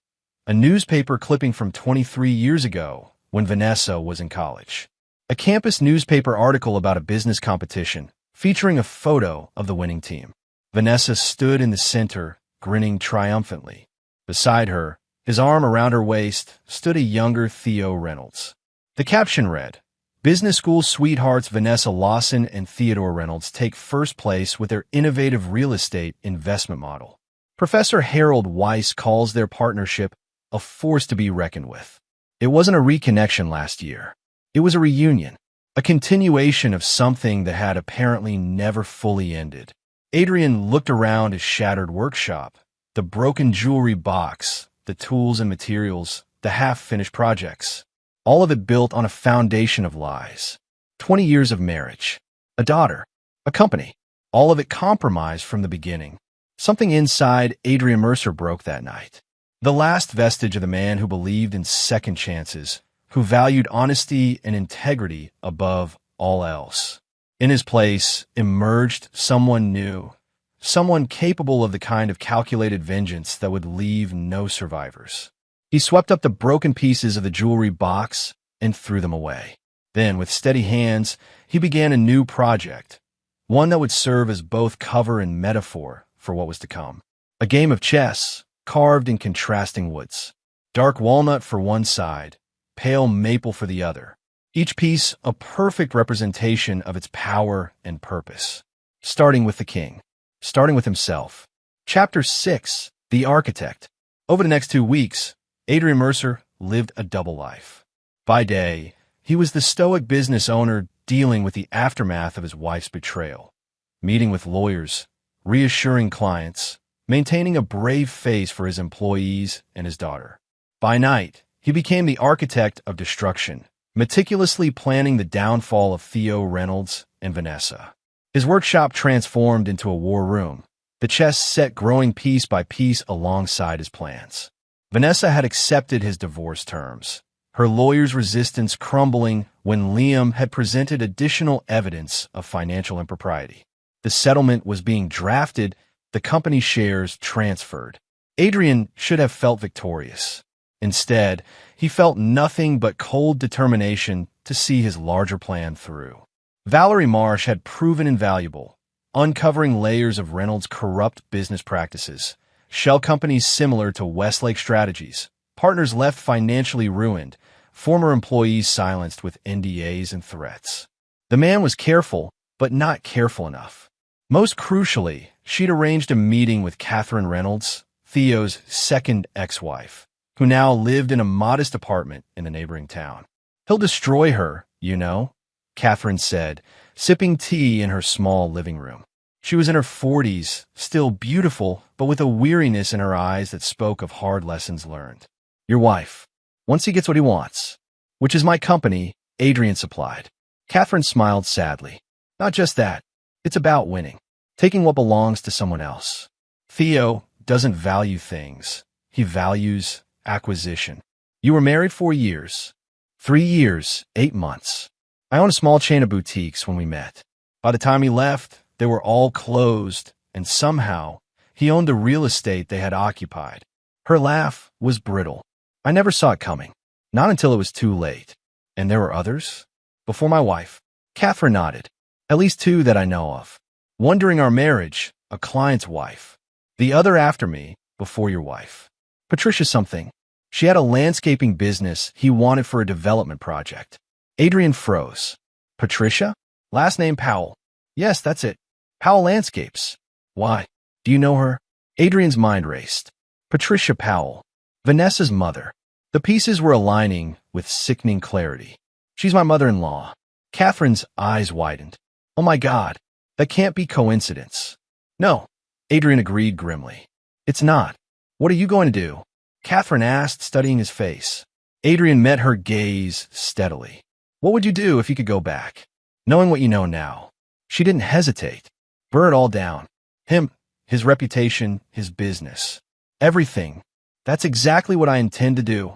a newspaper clipping from 23 years ago when Vanessa was in college. A campus newspaper article about a business competition featuring a photo of the winning team. Vanessa stood in the center, grinning triumphantly. Beside her, his arm around her waist, stood a younger Theo Reynolds. The caption read, Business school sweethearts Vanessa Lawson and Theodore Reynolds take first place with their innovative real estate investment model. Professor Harold Weiss calls their partnership a force to be reckoned with. It wasn't a reconnection last year. It was a reunion, a continuation of something that had apparently never fully ended. Adrian looked around his shattered workshop, the broken jewelry box, the tools and materials, the half-finished projects. All of it built on a foundation of lies. 20 years of marriage, a daughter, a company. All of it compromised from the beginning. Something inside Adrian Mercer broke that night. The last vestige of the man who believed in second chances, who valued honesty and integrity above all else. In his place emerged someone new, someone capable of the kind of calculated vengeance that would leave no survivors. He swept up the broken pieces of the jewelry box and threw them away. Then, with steady hands, he began a new project, one that would serve as both cover and metaphor for what was to come. A game of chess, carved in contrasting woods. Dark walnut for one side, pale maple for the other. Each piece a perfect representation of its power and purpose. Starting with the king. Starting with himself. Chapter 6. The Architect. Over the next 2 weeks, Adrian Mercer lived a double life. By day, he was the stoic business owner dealing with the aftermath of his wife's betrayal, meeting with lawyers, reassuring clients, maintaining a brave face for his employees and his daughter. By night, he became the architect of destruction, meticulously planning the downfall of Theo Reynolds and Vanessa. His workshop transformed into a war room, the chess set growing piece by piece alongside his plans. Vanessa had accepted his divorce terms, her lawyer's resistance crumbling when Liam had presented additional evidence of financial impropriety. The settlement was being drafted, the company's shares transferred. Adrian should have felt victorious. Instead, he felt nothing but cold determination to see his larger plan through. Valerie Marsh had proven invaluable, uncovering layers of Reynolds' corrupt business practices. Shell companies similar to Westlake Strategies, partners left financially ruined, former employees silenced with NDAs and threats. The man was careful, but not careful enough. Most crucially, she'd arranged a meeting with Catherine Reynolds, Theo's second ex-wife, who now lived in a modest apartment in the neighboring town. "He'll destroy her, you know," Catherine said, sipping tea in her small living room. She was in her 40s, still beautiful, but with a weariness in her eyes that spoke of hard lessons learned. "Your wife. Once he gets what he wants, which is my company," Adrian supplied. Catherine smiled sadly. "Not just that. It's about winning, taking what belongs to someone else. Theo doesn't value things. He values acquisition. You were married 4 years. 3 years, 8 months. I own a small chain of boutiques when we met. By the time he left, they were all closed, and somehow he owned the real estate they had occupied." Her laugh was brittle. "I never saw it coming. Not until it was too late. And there were others? Before my wife?" Catherine nodded. "At least 2 that I know of. One during our marriage, a client's wife. The other after me, before your wife. Patricia something. She had a landscaping business he wanted for a development project." Adrian froze. "Patricia? Last name Powell." "Yes, that's it. Powell Landscapes." "Why? Do you know her?" Adrian's mind raced. Patricia Powell. Vanessa's mother. The pieces were aligning with sickening clarity. "She's my mother-in-law." Catherine's eyes widened. "Oh my God, that can't be coincidence." "No," Adrian agreed grimly. "It's not. What are you going to do?" Catherine asked, studying his face. Adrian met her gaze steadily. "What would you do if you could go back? Knowing what you know now." She didn't hesitate. "Burn it all down. Him, his reputation, his business. Everything. That's exactly what I intend to do,"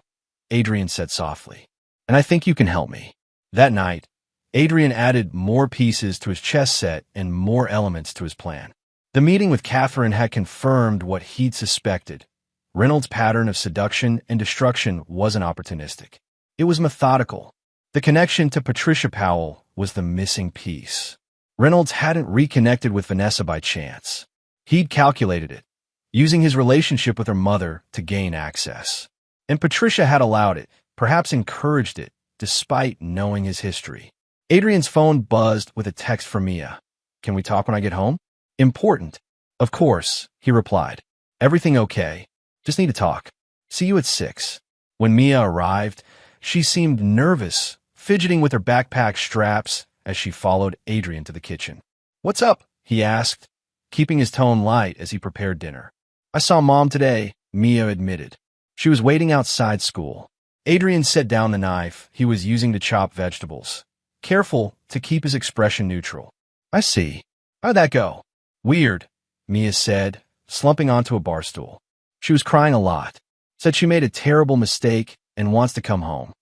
Adrian said softly. "And I think you can help me." That night, Adrian added more pieces to his chess set and more elements to his plan. The meeting with Catherine had confirmed what he'd suspected. Reynolds' pattern of seduction and destruction wasn't opportunistic. It was methodical. The connection to Patricia Powell was the missing piece. Reynolds hadn't reconnected with Vanessa by chance. He'd calculated it, using his relationship with her mother to gain access. And Patricia had allowed it, perhaps encouraged it, despite knowing his history. Adrian's phone buzzed with a text from Mia. Can we talk when I get home? Important. Of course, he replied. Everything okay. Just need to talk. See you at 6. When Mia arrived, she seemed nervous, fidgeting with her backpack straps as she followed Adrian to the kitchen. What's up? He asked, keeping his tone light as he prepared dinner. I saw Mom today, Mia admitted. She was waiting outside school. Adrian set down the knife he was using to chop vegetables, careful to keep his expression neutral. I see. How'd that go? Weird, Mia said, slumping onto a bar stool. She was crying a lot, said she made a terrible mistake and wants to come home.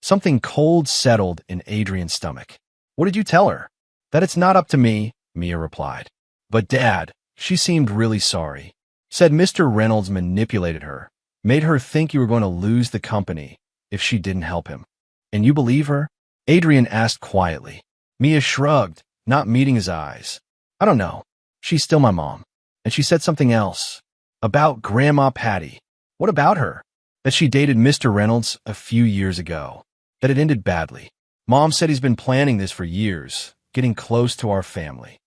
Something cold settled in Adrian's stomach. What did you tell her? That it's not up to me, Mia replied. But Dad, she seemed really sorry. Said Mr. Reynolds manipulated her, made her think you were going to lose the company if she didn't help him. And you believe her? Adrian asked quietly. Mia shrugged, not meeting his eyes. I don't know. She's still my mom. And she said something else. About Grandma Patty. What about her? That she dated Mr. Reynolds a few years ago. That it ended badly. Mom said he's been planning this for years, getting close to our family.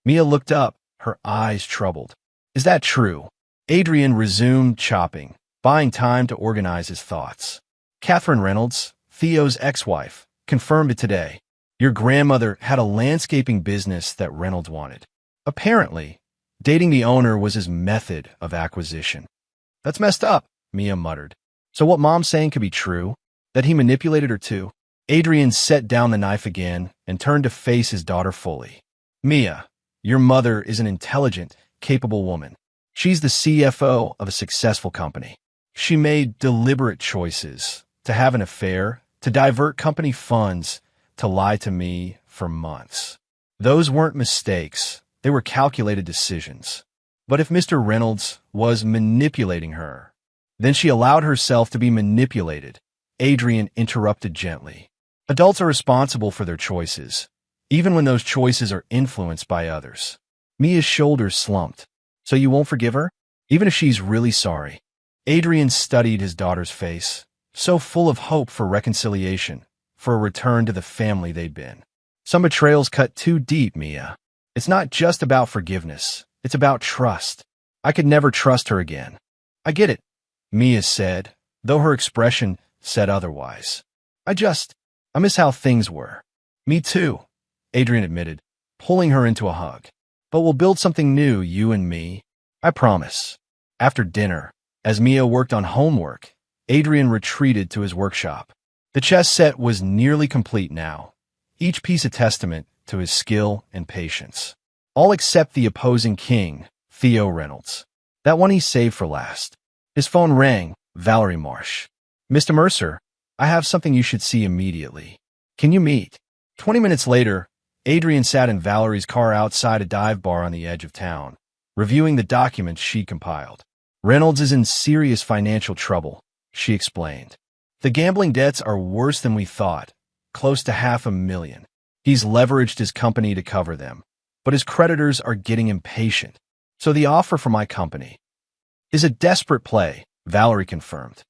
Mia looked up, her eyes troubled. Is that true? Adrian resumed chopping, buying time to organize his thoughts. Catherine Reynolds, Theo's ex-wife, confirmed it today. Your grandmother had a landscaping business that Reynolds wanted. Apparently, dating the owner was his method of acquisition. That's messed up, Mia muttered. So what Mom's saying could be true? That he manipulated her too? Adrian set down the knife again and turned to face his daughter fully. Mia, your mother is an intelligent, capable woman. She's the CFO of a successful company. She made deliberate choices to have an affair, to divert company funds, to lie to me for months. Those weren't mistakes. They were calculated decisions. But if Mr. Reynolds was manipulating her, then she allowed herself to be manipulated. Adrian interrupted gently. Adults are responsible for their choices, even when those choices are influenced by others. Mia's shoulders slumped. So you won't forgive her? Even if she's really sorry. Adrian studied his daughter's face, so full of hope for reconciliation, for a return to the family they'd been. Some betrayals cut too deep, Mia. It's not just about forgiveness. It's about trust. I could never trust her again. I get it, Mia said, though her expression said otherwise. I miss how things were. Me too, Adrian admitted, pulling her into a hug. But we'll build something new, you and me. I promise. After dinner, as Mia worked on homework, Adrian retreated to his workshop. The chess set was nearly complete now, each piece a testament to his skill and patience. All except the opposing king, Theo Reynolds. That one he saved for last. His phone rang. Valerie Marsh. Mr. Mercer, I have something you should see immediately. Can you meet? 20 minutes later, Adrian sat in Valerie's car outside a dive bar on the edge of town, reviewing the documents she compiled. Reynolds is in serious financial trouble, she explained. The gambling debts are worse than we thought, close to $500,000. He's leveraged his company to cover them, but his creditors are getting impatient. So the offer for my company is a desperate play, Valerie confirmed.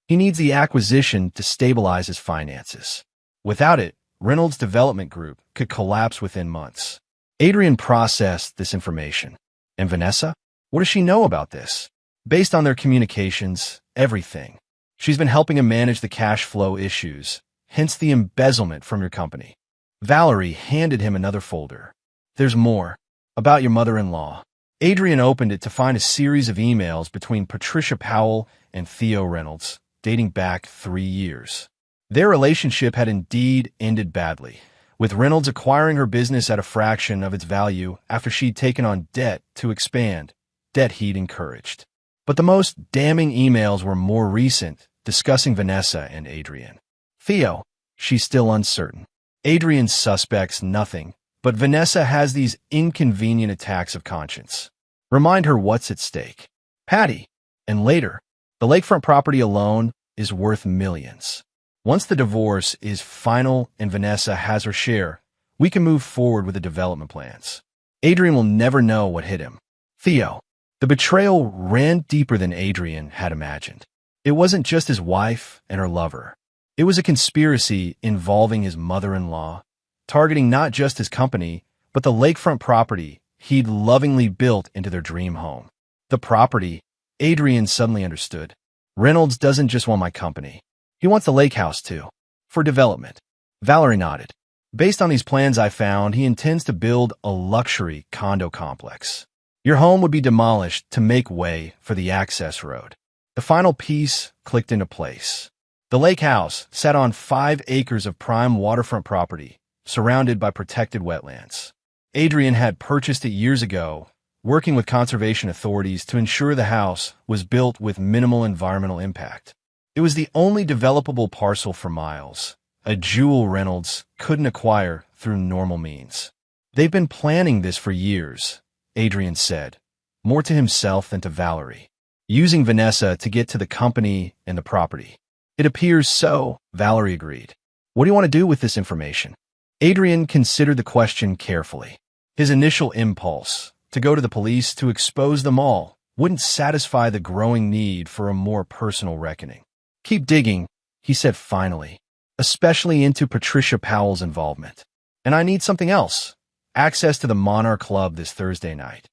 He needs the acquisition to stabilize his finances. Without it, Reynolds' development group could collapse within months. Adrian processed this information. And Vanessa? What does she know about this? Based on their communications, everything. She's been helping him manage the cash flow issues, hence the embezzlement from your company. Valerie handed him another folder. There's more. About your mother-in-law. Adrian opened it to find a series of emails between Patricia Powell and Theo Reynolds, dating back 3 years. Their relationship had indeed ended badly, with Reynolds acquiring her business at a fraction of its value after she'd taken on debt to expand, debt he'd encouraged. But the most damning emails were more recent, discussing Vanessa and Adrian. Theo, she's still uncertain. Adrian suspects nothing, but Vanessa has these inconvenient attacks of conscience. Remind her what's at stake. Patty, and later, the lakefront property alone is worth millions. Once the divorce is final and Vanessa has her share, we can move forward with the development plans. Adrian will never know what hit him. Theo. The betrayal ran deeper than Adrian had imagined. It wasn't just his wife and her lover. It was a conspiracy involving his mother-in-law, targeting not just his company, but the lakefront property he'd lovingly built into their dream home. The property, Adrian suddenly understood. Reynolds doesn't just want my company. He wants the lake house too. For development. Valerie nodded. Based on these plans I found, he intends to build a luxury condo complex. Your home would be demolished to make way for the access road. The final piece clicked into place. The lake house sat on 5 acres of prime waterfront property, surrounded by protected wetlands. Adrian had purchased it years ago, working with conservation authorities to ensure the house was built with minimal environmental impact. It was the only developable parcel for miles, a jewel Reynolds couldn't acquire through normal means. They've been planning this for years, Adrian said, more to himself than to Valerie, using Vanessa to get to the company and the property. It appears so, Valerie agreed. What do you want to do with this information? Adrian considered the question carefully. His initial impulse, to go to the police to expose them all, wouldn't satisfy the growing need for a more personal reckoning. Keep digging, he said finally, especially into Patricia Powell's involvement. And I need something else. Access to the Monarch Club this Thursday night.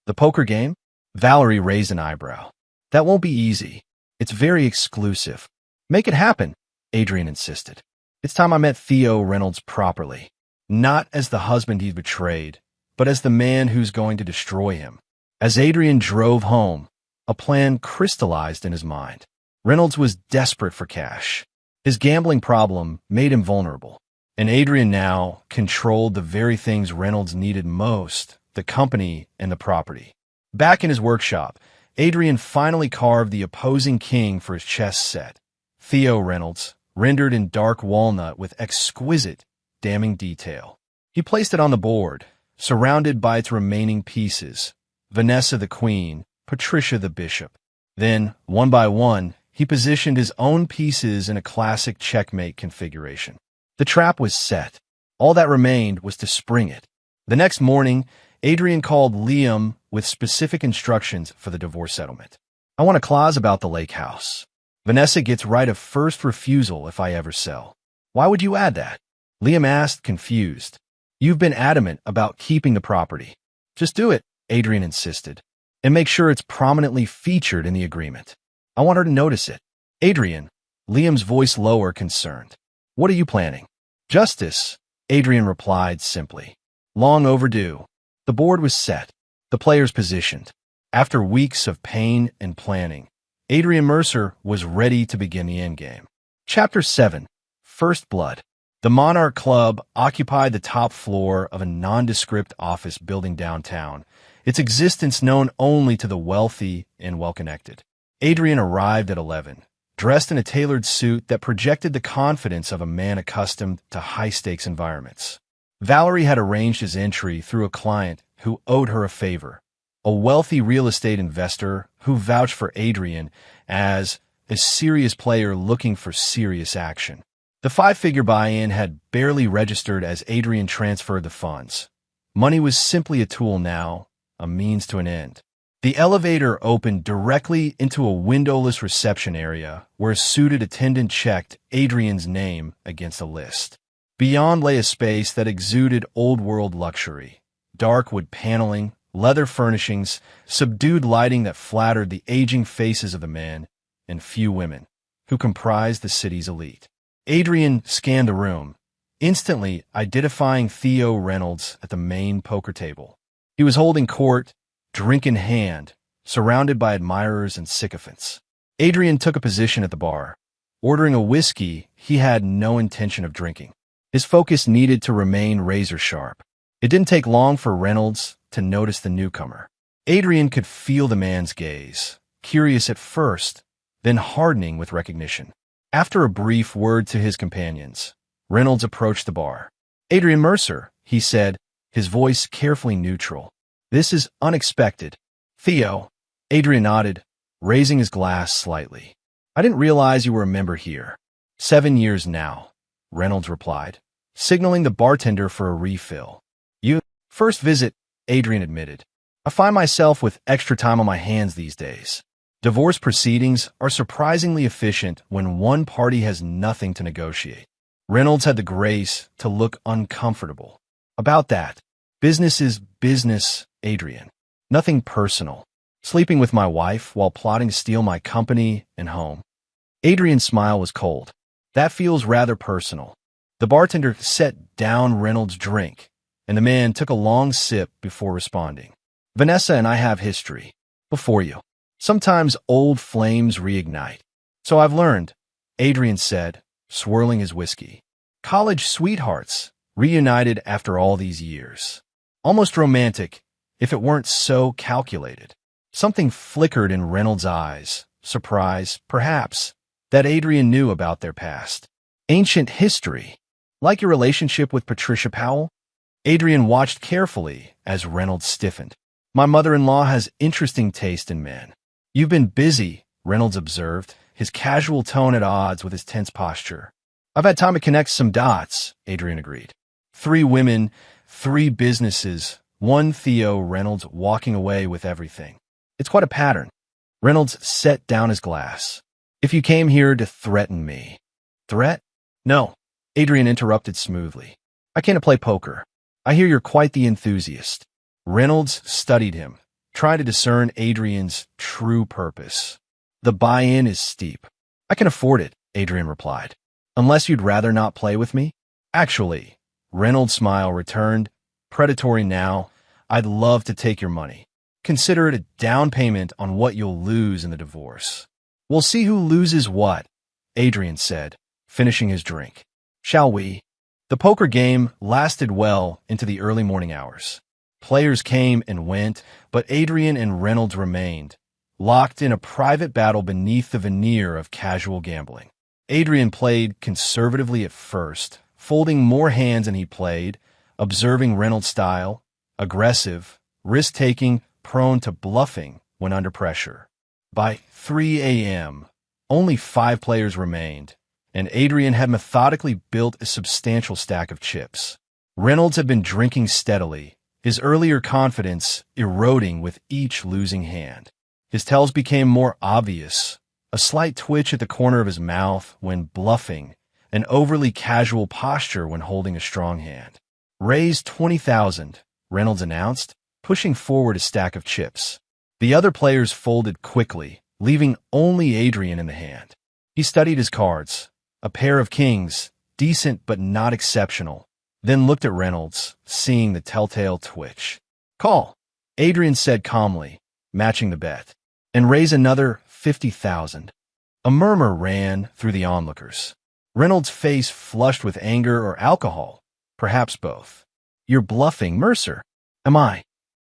The poker game? Valerie raised an eyebrow. That won't be easy. It's very exclusive. Make it happen, Adrian insisted. It's time I met Theo Reynolds properly. Not as the husband he'd betrayed, but as the man who's going to destroy him. As Adrian drove home, a plan crystallized in his mind. Reynolds was desperate for cash. His gambling problem made him vulnerable. And Adrian now controlled the very things Reynolds needed most, the company and the property. Back in his workshop, Adrian finally carved the opposing king for his chess set. Theo Reynolds, rendered in dark walnut with exquisite, damning detail. He placed it on the board, surrounded by its remaining pieces, Vanessa the queen, Patricia the bishop. Then, one by one, he positioned his own pieces in a classic checkmate configuration. The trap was set. All that remained was to spring it. The next morning, Adrian called Liam with specific instructions for the divorce settlement. I want a clause about the lake house. Vanessa gets right of first refusal if I ever sell. Why would you add that? Liam asked, confused. You've been adamant about keeping the property. Just do it, Adrian insisted, and make sure it's prominently featured in the agreement. I want her to notice it. Adrian, Liam's voice lower, concerned. What are you planning? Justice, Adrian replied simply. Long overdue. The board was set. The players positioned. After weeks of pain and planning, Adrian Mercer was ready to begin the endgame. Chapter 7. First Blood. The Monarch Club occupied the top floor of a nondescript office building downtown, its existence known only to the wealthy and well-connected. Adrian arrived at 11, dressed in a tailored suit that projected the confidence of a man accustomed to high-stakes environments. Valerie had arranged his entry through a client who owed her a favor, a wealthy real estate investor who vouched for Adrian as a serious player looking for serious action. The 5-figure buy-in had barely registered as Adrian transferred the funds. Money was simply a tool now, a means to an end. The elevator opened directly into a windowless reception area where a suited attendant checked Adrian's name against a list. Beyond lay a space that exuded old-world luxury, dark wood paneling, leather furnishings, subdued lighting that flattered the aging faces of the men and few women who comprised the city's elite. Adrian scanned the room, instantly identifying Theo Reynolds at the main poker table. He was holding court, drink in hand, surrounded by admirers and sycophants. Adrian took a position at the bar, ordering a whiskey he had no intention of drinking. His focus needed to remain razor-sharp. It didn't take long for Reynolds to notice the newcomer. Adrian could feel the man's gaze, curious at first, then hardening with recognition. After a brief word to his companions, Reynolds approached the bar. Adrian Mercer, he said, his voice carefully neutral. This is unexpected. Theo, Adrian nodded, raising his glass slightly. I didn't realize you were a member here. 7 years now, Reynolds replied, signaling the bartender for a refill. First visit, Adrian admitted. I find myself with extra time on my hands these days. Divorce proceedings are surprisingly efficient when one party has nothing to negotiate. Reynolds had the grace to look uncomfortable. About that. Business is business, Adrian. Nothing personal. Sleeping with my wife while plotting to steal my company and home. Adrian's smile was cold. That feels rather personal. The bartender set down Reynolds' drink, and the man took a long sip before responding. Vanessa and I have history. Before you. Sometimes old flames reignite. So I've learned, Adrian said, swirling his whiskey. College sweethearts, reunited after all these years. Almost romantic, if it weren't so calculated. Something flickered in Reynolds' eyes. Surprise, perhaps, that Adrian knew about their past. Ancient history. Like your relationship with Patricia Powell? Adrian watched carefully as Reynolds stiffened. My mother-in-law has interesting taste in men. You've been busy, Reynolds observed, his casual tone at odds with his tense posture. I've had time to connect some dots, Adrian agreed. 3 women, 3 businesses, 1 Theo Reynolds walking away with everything. It's quite a pattern. Reynolds set down his glass. If you came here to threaten me. Threat? No, Adrian interrupted smoothly. I came to play poker. I hear you're quite the enthusiast. Reynolds studied him, trying to discern Adrian's true purpose. The buy-in is steep. I can afford it, Adrian replied. Unless you'd rather not play with me? Actually, Reynolds' smile returned. Predatory now. I'd love to take your money. Consider it a down payment on what you'll lose in the divorce. We'll see who loses what, Adrian said, finishing his drink. Shall we? The poker game lasted well into the early morning hours. Players came and went, but Adrian and Reynolds remained, locked in a private battle beneath the veneer of casual gambling. Adrian played conservatively at first, folding more hands than he played, observing Reynolds' style, aggressive, risk-taking, prone to bluffing when under pressure. By 3 a.m., only 5 players remained, and Adrian had methodically built a substantial stack of chips. Reynolds had been drinking steadily, his earlier confidence eroding with each losing hand. His tells became more obvious, a slight twitch at the corner of his mouth when bluffing, an overly casual posture when holding a strong hand. Raise 20,000, Reynolds announced, pushing forward a stack of chips. The other players folded quickly, leaving only Adrian in the hand. He studied his cards, a pair of kings, decent but not exceptional, then looked at Reynolds, seeing the telltale twitch. Call, Adrian said calmly, matching the bet, and raise another 50,000. A murmur ran through the onlookers. Reynolds' face flushed with anger or alcohol, perhaps both. You're bluffing, Mercer. Am I?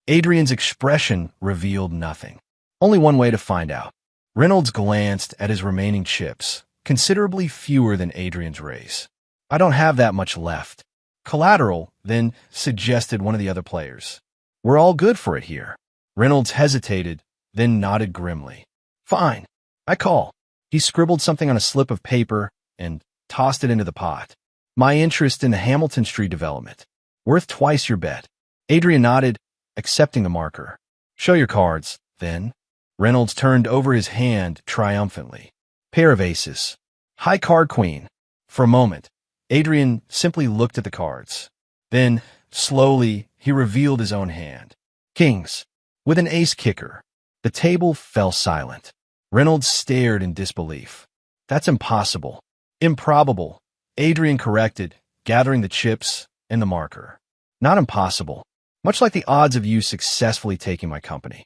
Adrian's expression revealed nothing. Only one way to find out. Reynolds glanced at his remaining chips, considerably fewer than Adrian's raise. I don't have that much left. Collateral, then, suggested one of the other players. We're all good for it here. Reynolds hesitated, then nodded grimly. Fine. I call. He scribbled something on a slip of paper and tossed it into the pot. My interest in the Hamilton Street development. Worth twice your bet. Adrian nodded, accepting the marker. Show your cards, then. Reynolds turned over his hand triumphantly. Pair of aces. High card queen. For a moment, Adrian simply looked at the cards. Then, slowly, he revealed his own hand. Kings. With an ace kicker. The table fell silent. Reynolds stared in disbelief. That's impossible. Improbable, Adrian corrected, gathering the chips and the marker. Not impossible. Much like the odds of you successfully taking my company.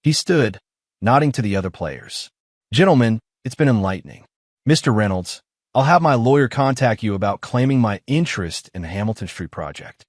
He stood, nodding to the other players. Gentlemen, it's been enlightening. Mr. Reynolds, I'll have my lawyer contact you about claiming my interest in the Hamilton Street project.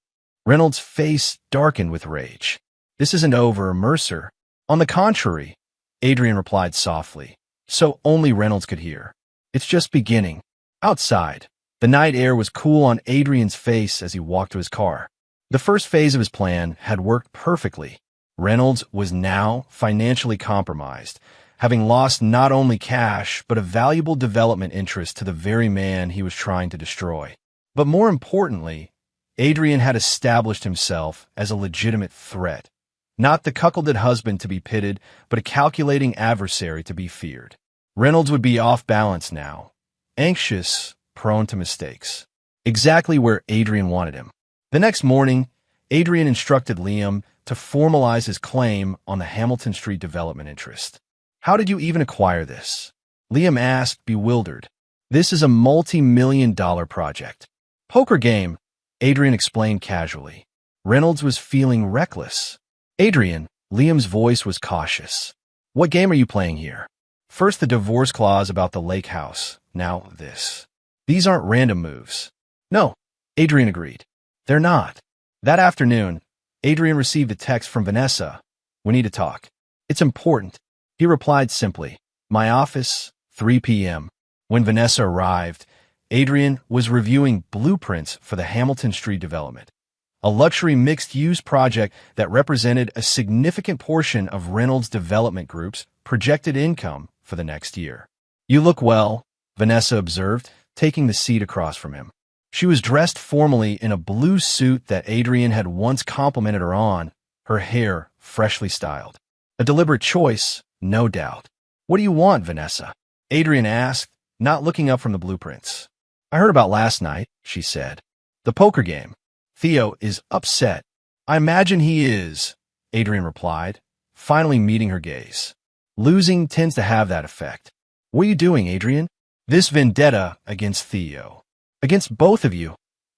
Reynolds' face darkened with rage. This isn't over, Mercer. On the contrary, Adrian replied softly, so only Reynolds could hear. It's just beginning. Outside, the night air was cool on Adrian's face as he walked to his car. The first phase of his plan had worked perfectly. Reynolds was now financially compromised, having lost not only cash, but a valuable development interest to the very man he was trying to destroy. But more importantly, Adrian had established himself as a legitimate threat. Not the cuckolded husband to be pitied, but a calculating adversary to be feared. Reynolds would be off balance now, anxious, prone to mistakes. exactly where Adrian wanted him. The next morning, Adrian instructed Liam to formalize his claim on the Hamilton Street development interest. How did you even acquire this? Liam asked, bewildered. This is a multi-million-dollar project. Poker game, Adrian explained casually. Reynolds was feeling reckless. Adrian, Liam's voice was cautious. What game are you playing here? First the divorce clause about the lake house, now this. These aren't random moves. No, Adrian agreed. They're not. That afternoon, Adrian received a text from Vanessa. We need to talk. It's important. He replied simply, my office, 3 p.m. When Vanessa arrived, Adrian was reviewing blueprints for the Hamilton Street development, a luxury mixed-use project that represented a significant portion of Reynolds Development Group's projected income for the next year. You look well, Vanessa observed, taking the seat across from him. She was dressed formally in a blue suit that Adrian had once complimented her on, her hair freshly styled. A deliberate choice, no doubt. What do you want, Vanessa? Adrian asked, not looking up from the blueprints. I heard about last night, she said. The poker game. Theo is upset. I imagine he is, Adrian replied, finally meeting her gaze. Losing tends to have that effect. What are you doing, Adrian? This vendetta against Theo. Against both of you,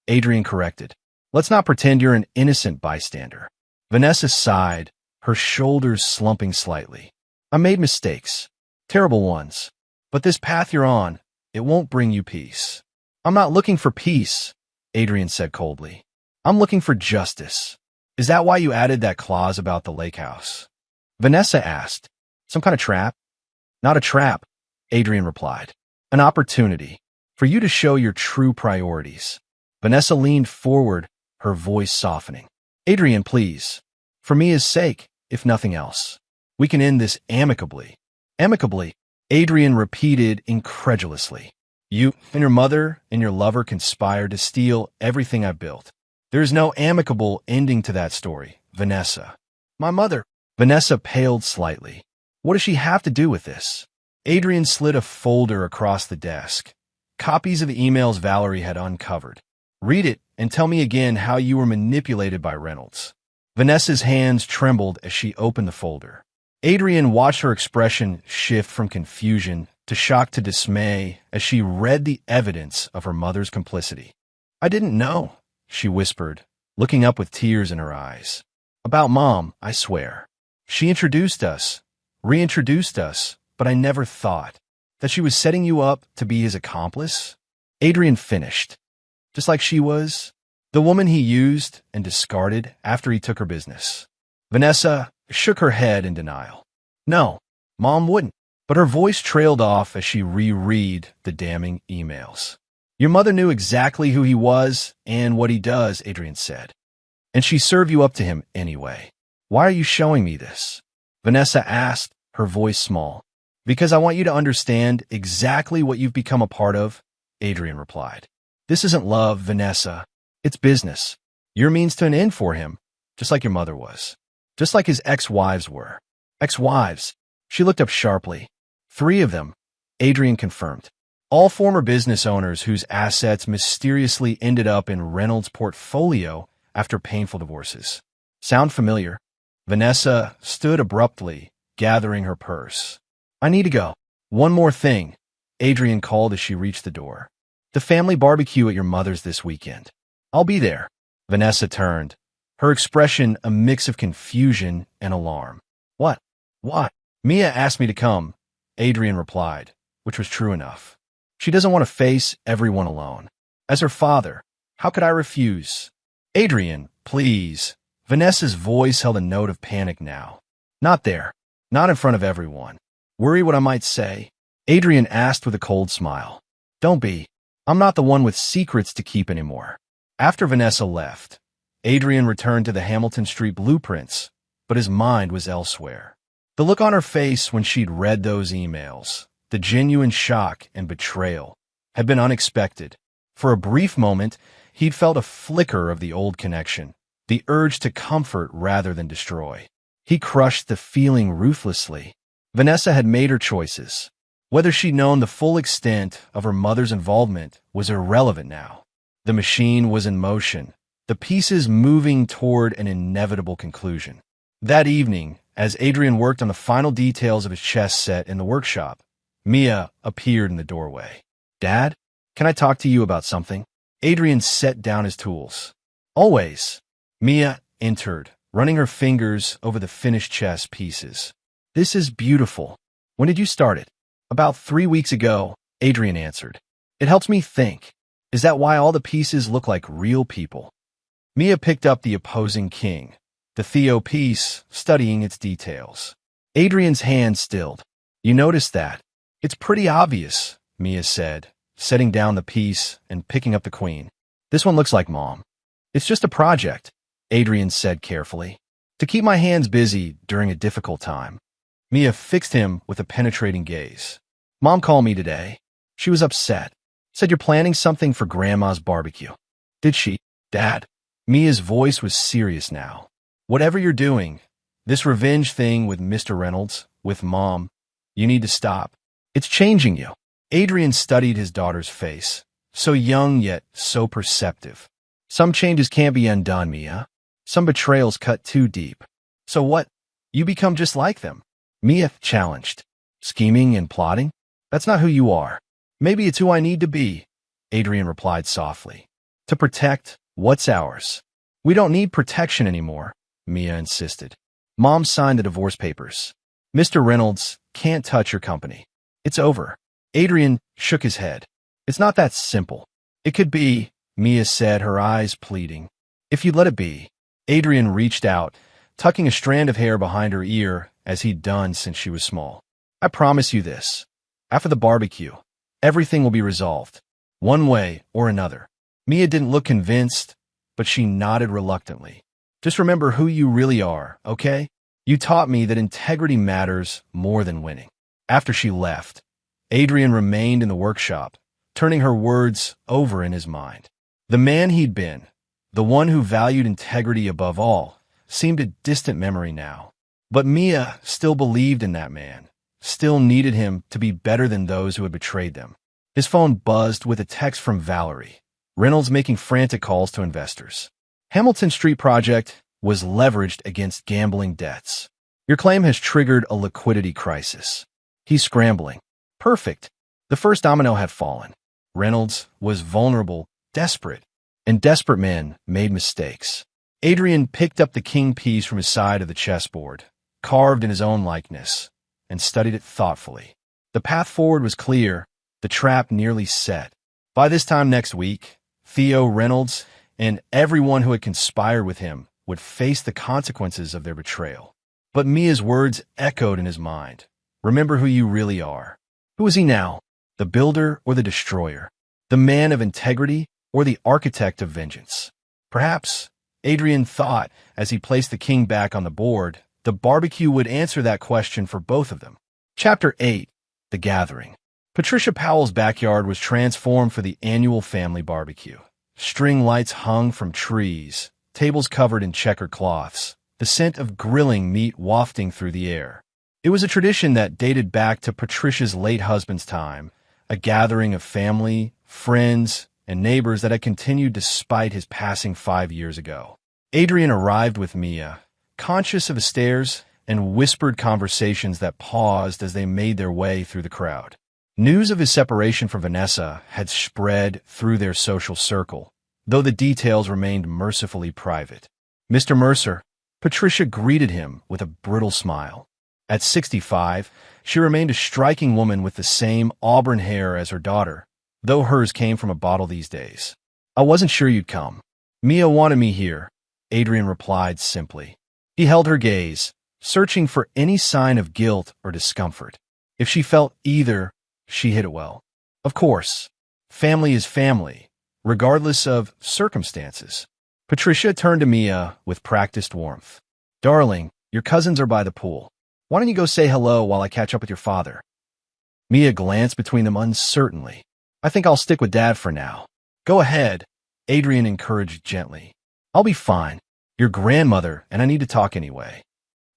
Adrian corrected. Let's not pretend you're an innocent bystander. Vanessa sighed, her shoulders slumping slightly. I made mistakes. Terrible ones. But this path you're on, it won't bring you peace. I'm not looking for peace, Adrian said coldly. I'm looking for justice. Is that why you added that clause about the lake house? Vanessa asked. Some kind of trap? Not a trap, Adrian replied. An opportunity for you to show your true priorities. Vanessa leaned forward, her voice softening. Adrian, please. For Mia's sake, if nothing else. We can end this amicably. Amicably, Adrian repeated incredulously. You and your mother and your lover conspired to steal everything I built. There is no amicable ending to that story, Vanessa. My mother. Vanessa paled slightly. What does she have to do with this? Adrian slid a folder across the desk. Copies of the emails Valerie had uncovered. Read it and tell me again how you were manipulated by Reynolds. Vanessa's hands trembled as she opened the folder. Adrian watched her expression shift from confusion to shock to dismay as she read the evidence of her mother's complicity. I didn't know, she whispered, looking up with tears in her eyes. About Mom, I swear. She introduced us, reintroduced us, but I never thought that she was setting you up to be his accomplice. Adrian finished. Just like she was, the woman he used and discarded after he took her business. Vanessa shook her head in denial. No, Mom wouldn't. But her voice trailed off as she reread the damning emails. Your mother knew exactly who he was and what he does, Adrian said. And she served you up to him anyway. Why are you showing me this? Vanessa asked, her voice small. Because I want you to understand exactly what you've become a part of, Adrian replied. This isn't love, Vanessa. It's business. You're a means to an end for him, just like your mother was. Just like his ex-wives were. Ex-wives. She looked up sharply. 3 of them, Adrian confirmed. All former business owners whose assets mysteriously ended up in Reynolds' portfolio after painful divorces. Sound familiar? Vanessa stood abruptly, gathering her purse. I need to go. One more thing, Adrian called as she reached the door. The family barbecue at your mother's this weekend. I'll be there. Vanessa turned, her expression a mix of confusion and alarm. What? Why? Mia asked me to come, Adrian replied, which was true enough. She doesn't want to face everyone alone. As her father, how could I refuse? Adrian, please. Vanessa's voice held a note of panic now. Not there. Not in front of everyone. Worry what I might say? Adrian asked with a cold smile. Don't be. I'm not the one with secrets to keep anymore. After Vanessa left, Adrian returned to the Hamilton Street blueprints, but his mind was elsewhere. The look on her face when she'd read those emails, the genuine shock and betrayal, had been unexpected. For a brief moment, he'd felt a flicker of the old connection, the urge to comfort rather than destroy. He crushed the feeling ruthlessly. Vanessa had made her choices. Whether she'd known the full extent of her mother's involvement was irrelevant now. The machine was in motion, the pieces moving toward an inevitable conclusion. That evening, as Adrian worked on the final details of his chess set in the workshop, Mia appeared in the doorway. "Dad, can I talk to you about something?" Adrian set down his tools. "Always." Mia entered, running her fingers over the finished chess pieces. "This is beautiful. When did you start it?" "About 3 weeks ago," Adrian answered. "It helps me think. Is that why all the pieces look like real people?" Mia picked up the opposing king, the Theo piece, studying its details. Adrian's hand stilled. "You noticed that? It's pretty obvious," Mia said, setting down the piece and picking up the queen. "This one looks like Mom." "It's just a project," Adrian said carefully, "to keep my hands busy during a difficult time." Mia fixed him with a penetrating gaze. "Mom called me today. She was upset. Said you're planning something for Grandma's barbecue." "Did she, Dad?" Mia's voice was serious now. "Whatever you're doing, this revenge thing with Mr. Reynolds, with Mom, you need to stop. It's changing you." Adrian studied his daughter's face, so young yet so perceptive. "Some changes can't be undone, Mia. Some betrayals cut too deep." "So what? You become just like them?" Mia challenged. "Scheming and plotting? That's not who you are." "Maybe it's who I need to be," Adrian replied softly. "To protect what's ours." "We don't need protection anymore," Mia insisted. "Mom signed the divorce papers. Mr. Reynolds can't touch your company. It's over." Adrian shook his head. "It's not that simple." "It could be," Mia said, her eyes pleading. "If you'd let it be." Adrian reached out, tucking a strand of hair behind her ear as he'd done since she was small. "I promise you this. After the barbecue, everything will be resolved, one way or another." Mia didn't look convinced, but she nodded reluctantly. "Just remember who you really are, okay? You taught me that integrity matters more than winning." After she left, Adrian remained in the workshop, turning her words over in his mind. The man he'd been, the one who valued integrity above all, seemed a distant memory now. But Mia still believed in that man, still needed him to be better than those who had betrayed them. His phone buzzed with a text from Valerie. Reynolds making frantic calls to investors. Hamilton Street project was leveraged against gambling debts. "Your claim has triggered a liquidity crisis." He's scrambling. Perfect. The first domino had fallen. Reynolds was vulnerable, desperate, and desperate men made mistakes. Adrian picked up the king piece from his side of the chessboard, carved in his own likeness, and studied it thoughtfully. The path forward was clear, the trap nearly set. By this time next week, Theo Reynolds and everyone who had conspired with him would face the consequences of their betrayal. But Mia's words echoed in his mind. "Remember who you really are." Who is he now? The builder or the destroyer? The man of integrity or the architect of vengeance? Perhaps, Adrian thought as he placed the king back on the board, the barbecue would answer that question for both of them. Chapter 8. The Gathering. Patricia Powell's backyard was transformed for the annual family barbecue. String lights hung from trees, tables covered in checkered cloths, the scent of grilling meat wafting through the air. It was a tradition that dated back to Patricia's late husband's time, a gathering of family, friends, and neighbors that had continued despite his passing 5 years ago. Adrian arrived with Mia, conscious of the stares and whispered conversations that paused as they made their way through the crowd. News of his separation from Vanessa had spread through their social circle, though the details remained mercifully private. "Mr. Mercer," Patricia greeted him with a brittle smile. At 65, she remained a striking woman with the same auburn hair as her daughter, though hers came from a bottle these days. "I wasn't sure you'd come." "Mia wanted me here," Adrian replied simply. He held her gaze, searching for any sign of guilt or discomfort. If she felt either, she hid it well. Of course, family is family, regardless of circumstances. Patricia turned to Mia with practiced warmth. "Darling, your cousins are by the pool. Why don't you go say hello while I catch up with your father?" Mia glanced between them uncertainly. "I think I'll stick with Dad for now." "Go ahead," Adrian encouraged gently. "I'll be fine. Your grandmother and I need to talk anyway."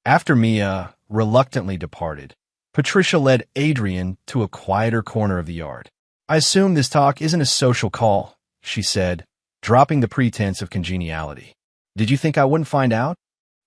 After Mia reluctantly departed, Patricia led Adrian to a quieter corner of the yard. "I assume this talk isn't a social call," she said, dropping the pretense of congeniality. "Did you think I wouldn't find out?"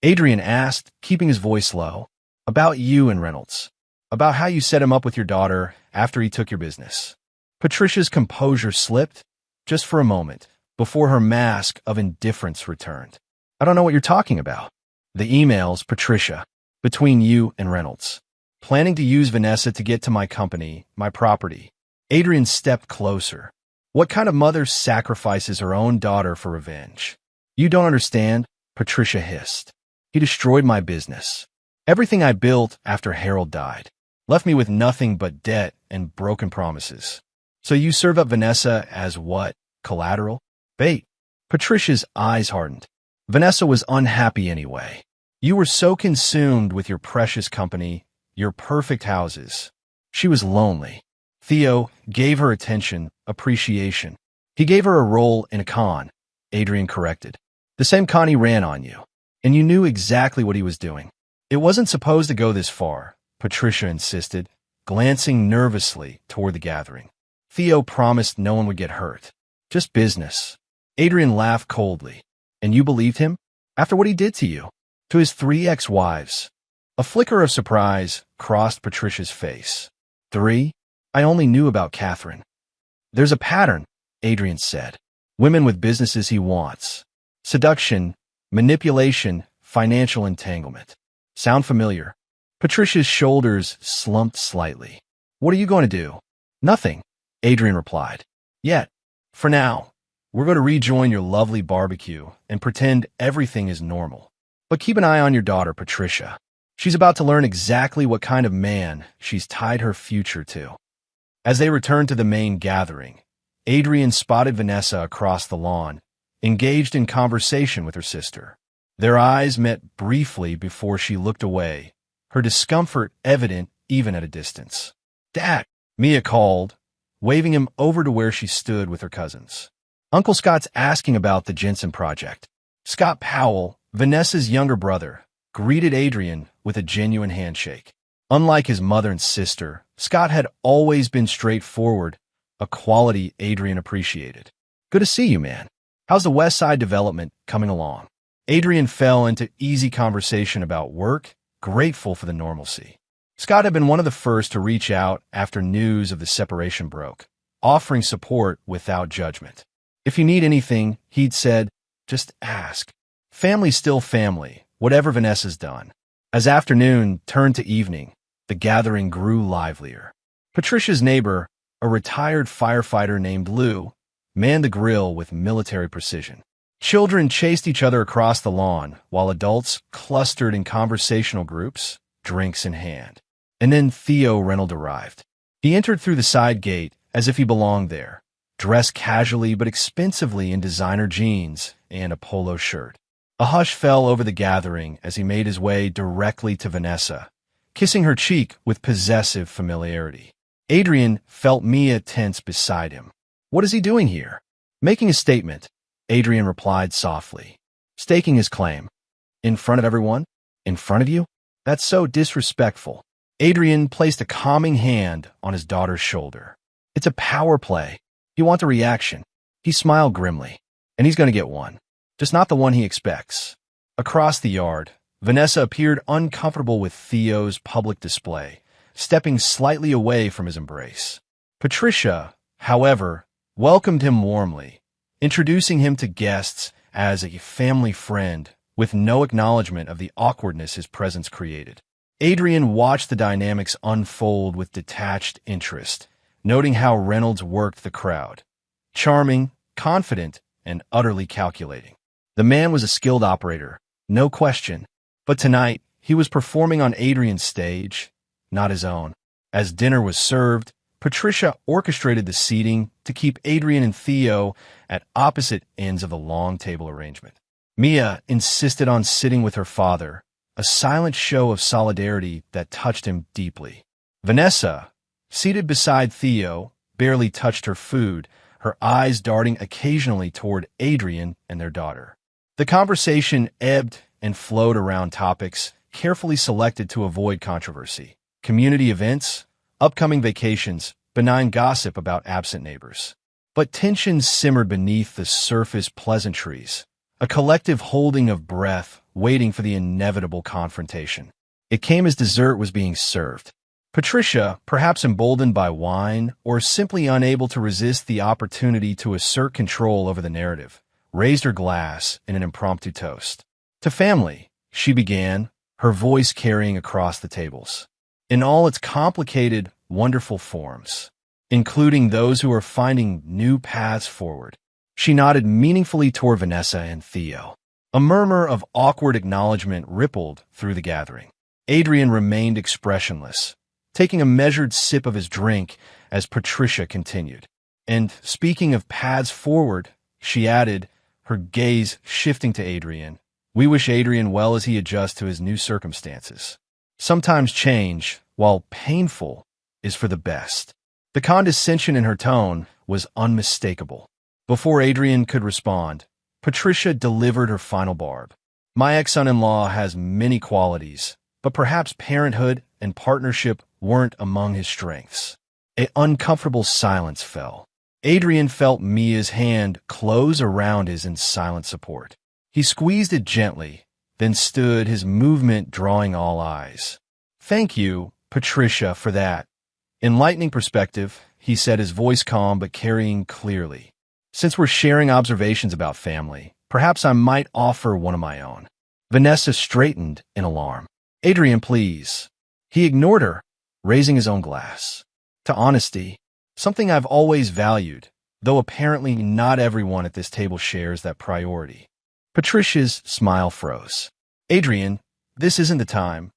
Adrian asked, keeping his voice low. "About you and Reynolds. About how you set him up with your daughter after he took your business." Patricia's composure slipped, just for a moment, before her mask of indifference returned. "I don't know what you're talking about." "The emails, Patricia, between you and Reynolds. Planning to use Vanessa to get to my company, my property." Adrian stepped closer. "What kind of mother sacrifices her own daughter for revenge?" "You don't understand," Patricia hissed. "He destroyed my business. Everything I built after Harold died. Left me with nothing but debt and broken promises. So you serve up Vanessa as what? Collateral? Bait?" Patricia's eyes hardened. "Vanessa was unhappy anyway. You were so consumed with your precious company, your perfect houses. She was lonely. Theo gave her attention, appreciation. He gave her a role in a con," Adrian corrected. "The same con he ran on you. And you knew exactly what he was doing." "It wasn't supposed to go this far," Patricia insisted, glancing nervously toward the gathering. "Theo promised no one would get hurt. Just business." Adrian laughed coldly. "And you believed him? After what he did to you? To his 3 ex-wives?" A flicker of surprise crossed Patricia's face. "3? I only knew about Catherine." "There's a pattern," Adrian said. "Women with businesses he wants. Seduction, manipulation, financial entanglement. Sound familiar?" Patricia's shoulders slumped slightly. "What are you going to do?" "Nothing," Adrian replied. "Yet. For now. We're going to rejoin your lovely barbecue and pretend everything is normal. But keep an eye on your daughter, Patricia. She's about to learn exactly what kind of man she's tied her future to." As they returned to the main gathering, Adrian spotted Vanessa across the lawn, engaged in conversation with her sister. Their eyes met briefly before she looked away, her discomfort evident even at a distance. "Dad," Mia called, waving him over to where she stood with her cousins. "Uncle Scott's asking about the Jensen project." Scott Powell, Vanessa's younger brother, greeted Adrian with a genuine handshake. Unlike his mother and sister, Scott had always been straightforward, a quality Adrian appreciated. "Good to see you, man. How's the West Side development coming along?" Adrian fell into easy conversation about work, grateful for the normalcy. Scott had been one of the first to reach out after news of the separation broke, offering support without judgment. If you need anything, he'd said, just ask. Family's still family, whatever Vanessa's done. As afternoon turned to evening, the gathering grew livelier. Patricia's neighbor, a retired firefighter named Lou, manned the grill with military precision. Children chased each other across the lawn, while adults clustered in conversational groups, drinks in hand. And then Theo Reynolds arrived. He entered through the side gate as if he belonged there, dressed casually but expensively in designer jeans and a polo shirt. A hush fell over the gathering as he made his way directly to Vanessa, kissing her cheek with possessive familiarity. Adrian felt Mia tense beside him. "What is he doing here?" "Making a statement," Adrian replied softly. "Staking his claim." "In front of everyone? In front of you? That's so disrespectful." Adrian placed a calming hand on his daughter's shoulder. "It's a power play. You want a reaction." He smiled grimly. "And he's going to get one. Just not the one he expects." Across the yard, Vanessa appeared uncomfortable with Theo's public display, stepping slightly away from his embrace. Patricia, however, welcomed him warmly, introducing him to guests as a family friend with no acknowledgement of the awkwardness his presence created. Adrian watched the dynamics unfold with detached interest, noting how Reynolds worked the crowd. Charming, confident, and utterly calculating. The man was a skilled operator, no question, but tonight he was performing on Adrian's stage, not his own. As dinner was served, Patricia orchestrated the seating to keep Adrian and Theo at opposite ends of the long table arrangement. Mia insisted on sitting with her father, a silent show of solidarity that touched him deeply. Vanessa, seated beside Theo, barely touched her food, her eyes darting occasionally toward Adrian and their daughter. The conversation ebbed and flowed around topics carefully selected to avoid controversy. Community events, upcoming vacations, benign gossip about absent neighbors. But tension simmered beneath the surface pleasantries, a collective holding of breath waiting for the inevitable confrontation. It came as dessert was being served. Patricia, perhaps emboldened by wine or simply unable to resist the opportunity to assert control over the narrative, raised her glass in an impromptu toast. To family, she began, her voice carrying across the tables. In all its complicated, wonderful forms, including those who are finding new paths forward. She nodded meaningfully toward Vanessa and Theo. A murmur of awkward acknowledgement rippled through the gathering. Adrian remained expressionless, taking a measured sip of his drink as Patricia continued. And speaking of paths forward, she added, her gaze shifting to Adrian. We wish Adrian well as he adjusts to his new circumstances. Sometimes change, while painful, is for the best. The condescension in her tone was unmistakable. Before Adrian could respond, Patricia delivered her final barb. My ex-son-in-law has many qualities, but perhaps parenthood and partnership weren't among his strengths. An uncomfortable silence fell. Adrian felt Mia's hand close around his in silent support. He squeezed it gently, then stood, his movement drawing all eyes. Thank you, Patricia, for that enlightening perspective, he said, his voice calm but carrying clearly. Since we're sharing observations about family, perhaps I might offer one of my own. Vanessa straightened in alarm. Adrian, please. He ignored her, raising his own glass. To honesty, something I've always valued, though apparently not everyone at this table shares that priority. Patricia's smile froze. Adrian, this isn't the time.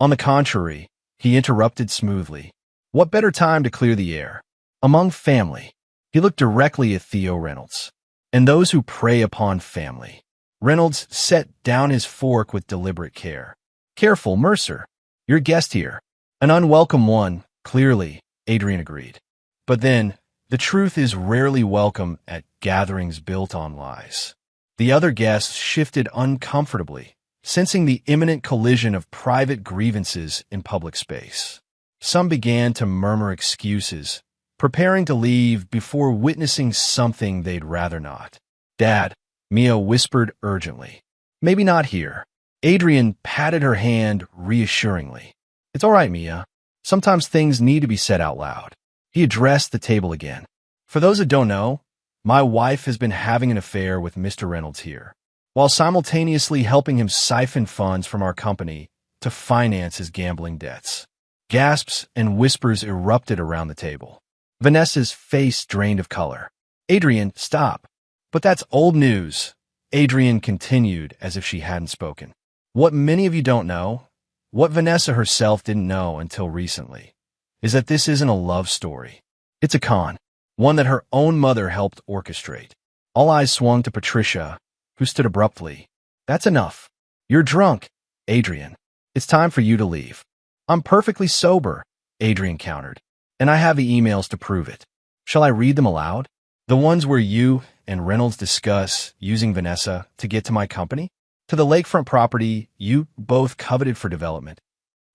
On the contrary, he interrupted smoothly. What better time to clear the air? Among family. He looked directly at Theo Reynolds. And those who prey upon family. Reynolds set down his fork with deliberate care. Careful, Mercer. Your guest here. An unwelcome one, clearly, Adrian agreed. But then, the truth is rarely welcome at gatherings built on lies. The other guests shifted uncomfortably, sensing the imminent collision of private grievances in public space. Some began to murmur excuses, preparing to leave before witnessing something they'd rather not. Dad, Mia whispered urgently. Maybe not here. Adrian patted her hand reassuringly. It's all right, Mia. Sometimes things need to be said out loud. He addressed the table again. For those that don't know, my wife has been having an affair with Mr. Reynolds here, while simultaneously helping him siphon funds from our company to finance his gambling debts. Gasps and whispers erupted around the table. Vanessa's face drained of color. Adrian, stop. But that's old news, Adrian continued as if she hadn't spoken. What many of you don't know, what Vanessa herself didn't know until recently, is that this isn't a love story. It's a con, one that her own mother helped orchestrate. All eyes swung to Patricia, who stood abruptly. That's enough. You're drunk, Adrian. It's time for you to leave. I'm perfectly sober, Adrian countered, and I have the emails to prove it. Shall I read them aloud? The ones where you and Reynolds discuss using Vanessa to get to my company? To the lakefront property you both coveted for development.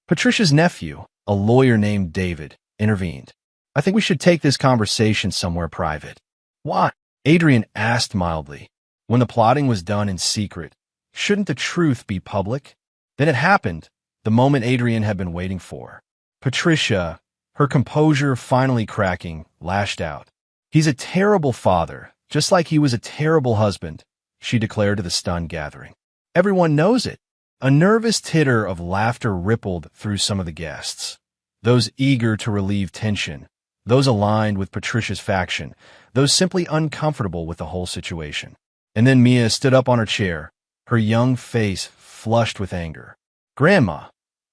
Patricia's nephew, a lawyer named David, intervened. I think we should take this conversation somewhere private. Why? Adrian asked mildly. When the plotting was done in secret, shouldn't the truth be public? Then it happened, the moment Adrian had been waiting for. Patricia, her composure finally cracking, lashed out. He's a terrible father, just like he was a terrible husband, she declared to the stunned gathering. Everyone knows it. A nervous titter of laughter rippled through some of the guests. Those eager to relieve tension, those aligned with Patricia's faction, those simply uncomfortable with the whole situation. And then Mia stood up on her chair, her young face flushed with anger. Grandma,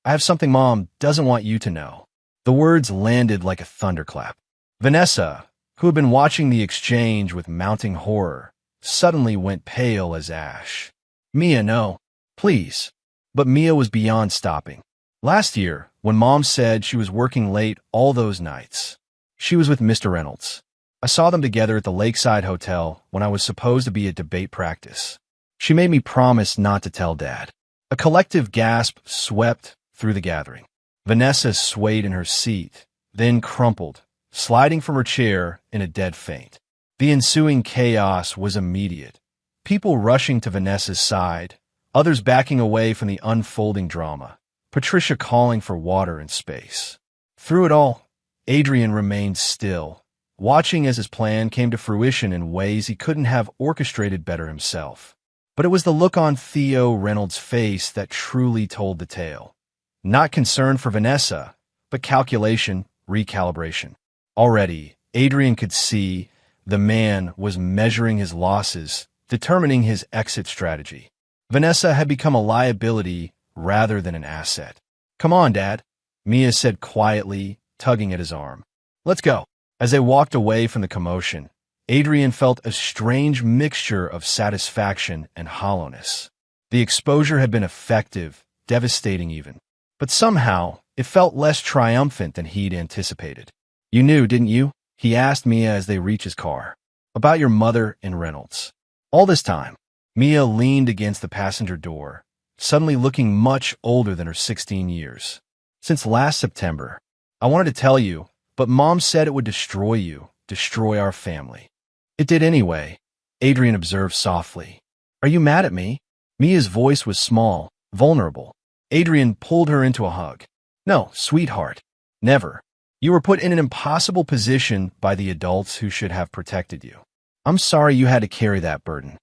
I have something Mom doesn't want you to know. The words landed like a thunderclap. Vanessa, who had been watching the exchange with mounting horror, suddenly went pale as ash. Mia, no. Please. But Mia was beyond stopping. Last year, when Mom said she was working late all those nights, she was with Mr. Reynolds. I saw them together at the Lakeside Hotel when I was supposed to be at debate practice. She made me promise not to tell Dad. A collective gasp swept through the gathering. Vanessa swayed in her seat, then crumpled, sliding from her chair in a dead faint. The ensuing chaos was immediate. People rushing to Vanessa's side, others backing away from the unfolding drama, Patricia calling for water and space. Through it all, Adrian remained still, watching as his plan came to fruition in ways he couldn't have orchestrated better himself. But it was the look on Theo Reynolds' face that truly told the tale. Not concern for Vanessa, but calculation, recalibration. Already, Adrian could see the man was measuring his losses, determining his exit strategy. Vanessa had become a liability rather than an asset. "Come on, Dad," Mia said quietly, tugging at his arm. "Let's go." As they walked away from the commotion, Adrian felt a strange mixture of satisfaction and hollowness. The exposure had been effective, devastating even. But somehow, it felt less triumphant than he'd anticipated. "You knew, didn't you?" he asked Mia as they reached his car. "About your mother and Reynolds." All this time, Mia leaned against the passenger door, suddenly looking much older than her 16 years. "Since last September, I wanted to tell you, but Mom said it would destroy you, destroy our family." "It did anyway," Adrian observed softly. "Are you mad at me?" Mia's voice was small, vulnerable. Adrian pulled her into a hug. "No, sweetheart. Never. You were put in an impossible position by the adults who should have protected you. I'm sorry you had to carry that burden."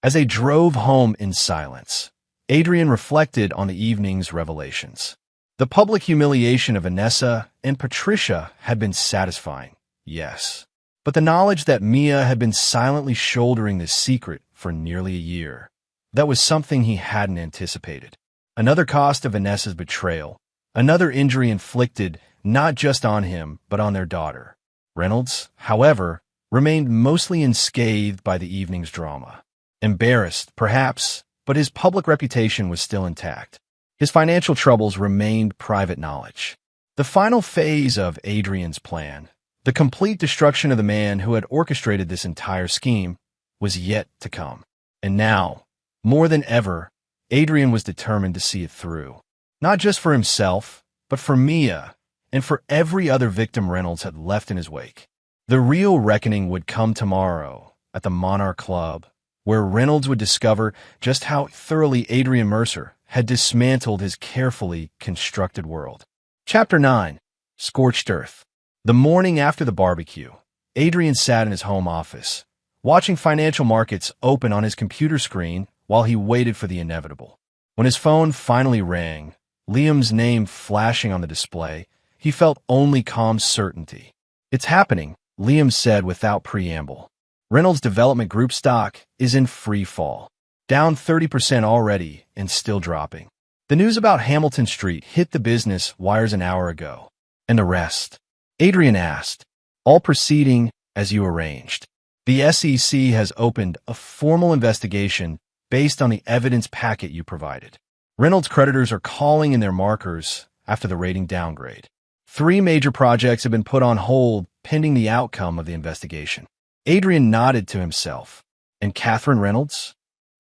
As they drove home in silence, Adrian reflected on the evening's revelations. The public humiliation of Vanessa and Patricia had been satisfying, yes. But the knowledge that Mia had been silently shouldering this secret for nearly a year, that was something he hadn't anticipated. Another cost of Vanessa's betrayal, another injury inflicted not just on him, but on their daughter. Reynolds, however, remained mostly unscathed by the evening's drama. Embarrassed, perhaps, but his public reputation was still intact. His financial troubles remained private knowledge. The final phase of Adrian's plan, the complete destruction of the man who had orchestrated this entire scheme, was yet to come. And now, more than ever, Adrian was determined to see it through. Not just for himself, but for Mia, and for every other victim Reynolds had left in his wake. The real reckoning would come tomorrow at the Monarch Club, where Reynolds would discover just how thoroughly Adrian Mercer had dismantled his carefully constructed world. Chapter 9. Scorched Earth. The morning after the barbecue, Adrian sat in his home office, watching financial markets open on his computer screen while he waited for the inevitable. When his phone finally rang, Liam's name flashing on the display, he felt only calm certainty. "It's happening," Liam said without preamble. Reynolds Development Group stock is in free fall, down 30% already and still dropping. The news about Hamilton Street hit the business wires an hour ago. "And the rest?" Adrian asked. "All proceeding as you arranged. The SEC has opened a formal investigation based on the evidence packet you provided. Reynolds creditors are calling in their markers after the rating downgrade. 3 major projects have been put on hold pending the outcome of the investigation." Adrian nodded to himself. "And Catherine Reynolds?"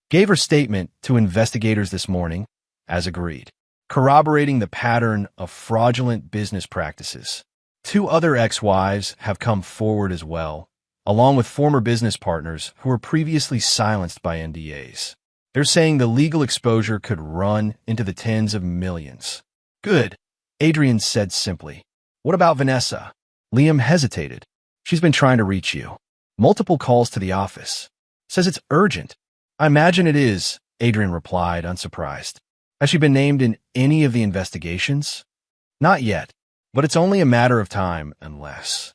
"Gave her statement to investigators this morning, as agreed, corroborating the pattern of fraudulent business practices. 2 other ex-wives have come forward as well, along with former business partners who were previously silenced by NDAs. They're saying the legal exposure could run into the tens of millions." "Good," Adrian said simply. "What about Vanessa?" Liam hesitated. "She's been trying to reach you. Multiple calls to the office. Says it's urgent." "I imagine it is," Adrian replied, unsurprised. "Has she been named in any of the investigations?" "Not yet, but it's only a matter of time unless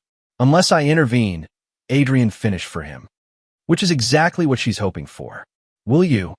I intervene," Adrian finished for him. "Which is exactly what she's hoping for." "Will you?"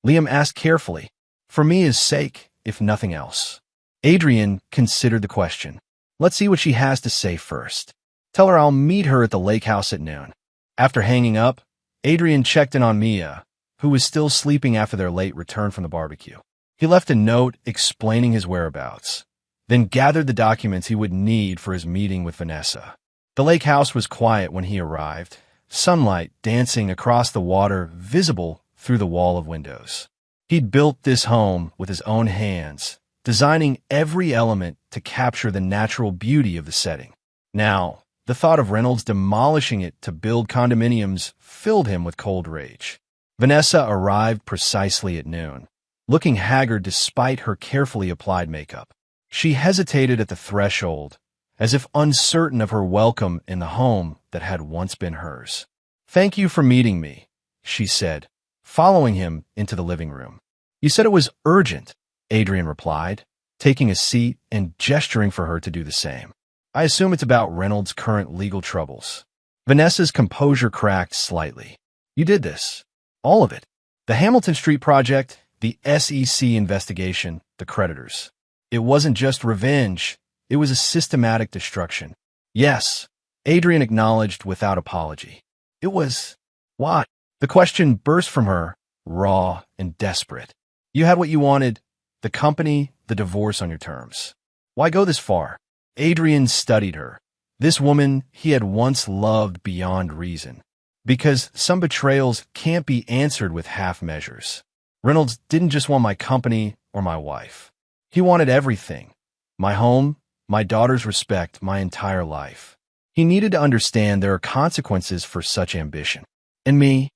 Liam asked carefully. "For Mia's sake, if nothing else." Adrian considered the question. "Let's see what she has to say first. Tell her I'll meet her at the lake house at noon." After hanging up, Adrian checked in on Mia, who was still sleeping after their late return from the barbecue. He left a note explaining his whereabouts, then gathered the documents he would need for his meeting with Vanessa. The lake house was quiet when he arrived, sunlight dancing across the water visible through the wall of windows. He'd built this home with his own hands, designing every element to capture the natural beauty of the setting. Now, The thought of Reynolds demolishing it to build condominiums filled him with cold rage. Vanessa arrived precisely at noon, looking haggard despite her carefully applied makeup. She hesitated at the threshold, as if uncertain of her welcome in the home that had once been hers. "Thank you for meeting me," she said, following him into the living room. "You said it was urgent," Adrian replied, taking a seat and gesturing for her to do the same. "I assume it's about Reynolds' current legal troubles." Vanessa's composure cracked slightly. "You did this. All of it. The Hamilton Street project, the SEC investigation, the creditors. It wasn't just revenge. It was a systematic destruction." "Yes," Adrian acknowledged without apology. "It was... why?" The question burst from her, raw and desperate. "You had what you wanted, the company, the divorce on your terms. Why go this far?" Adrian studied her. This woman he had once loved beyond reason. Because some betrayals can't be answered with half measures. Reynolds didn't just want my company or my wife. He wanted everything. My home, my daughter's respect, my entire life. He needed to understand there are consequences for such ambition. "And me?"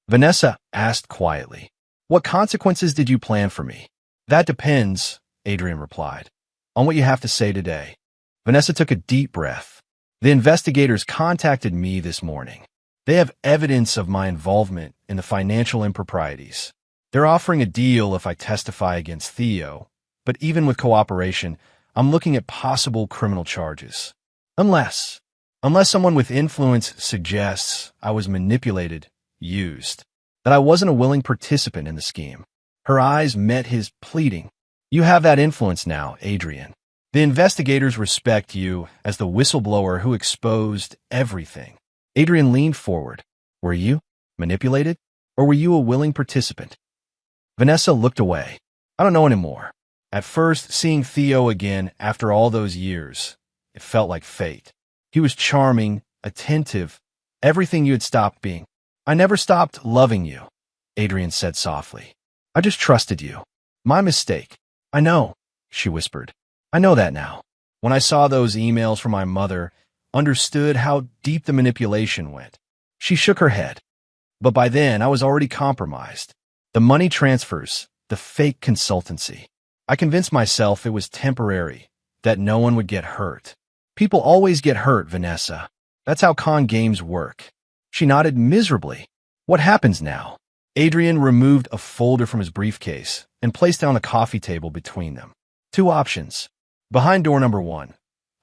Vanessa asked quietly. "What consequences did you plan for me?" "That depends," Adrian replied, "on what you have to say today." Vanessa took a deep breath. "The investigators contacted me this morning. They have evidence of my involvement in the financial improprieties. They're offering a deal if I testify against Theo, but even with cooperation, I'm looking at possible criminal charges. Unless someone with influence suggests I was manipulated, used, that I wasn't a willing participant in the scheme." Her eyes met his, pleading. "You have that influence now, Adrian. The investigators respect you as the whistleblower who exposed everything." Adrian leaned forward. "Were you manipulated, or were you a willing participant?" Vanessa looked away. "I don't know anymore. At first, seeing Theo again after all those years, it felt like fate. He was charming, attentive, everything you had stopped being." "I never stopped loving you," Adrian said softly. "I just trusted you. My mistake." "I know," she whispered. "I know that now. When I saw those emails from my mother, understood how deep the manipulation went." She shook her head. "But by then, I was already compromised. The money transfers, the fake consultancy. I convinced myself it was temporary, that no one would get hurt. People always get hurt, Vanessa. That's how con games work." She nodded miserably. "What happens now?" Adrian removed a folder from his briefcase and placed it on the coffee table between them. "Two options. Behind door number 1,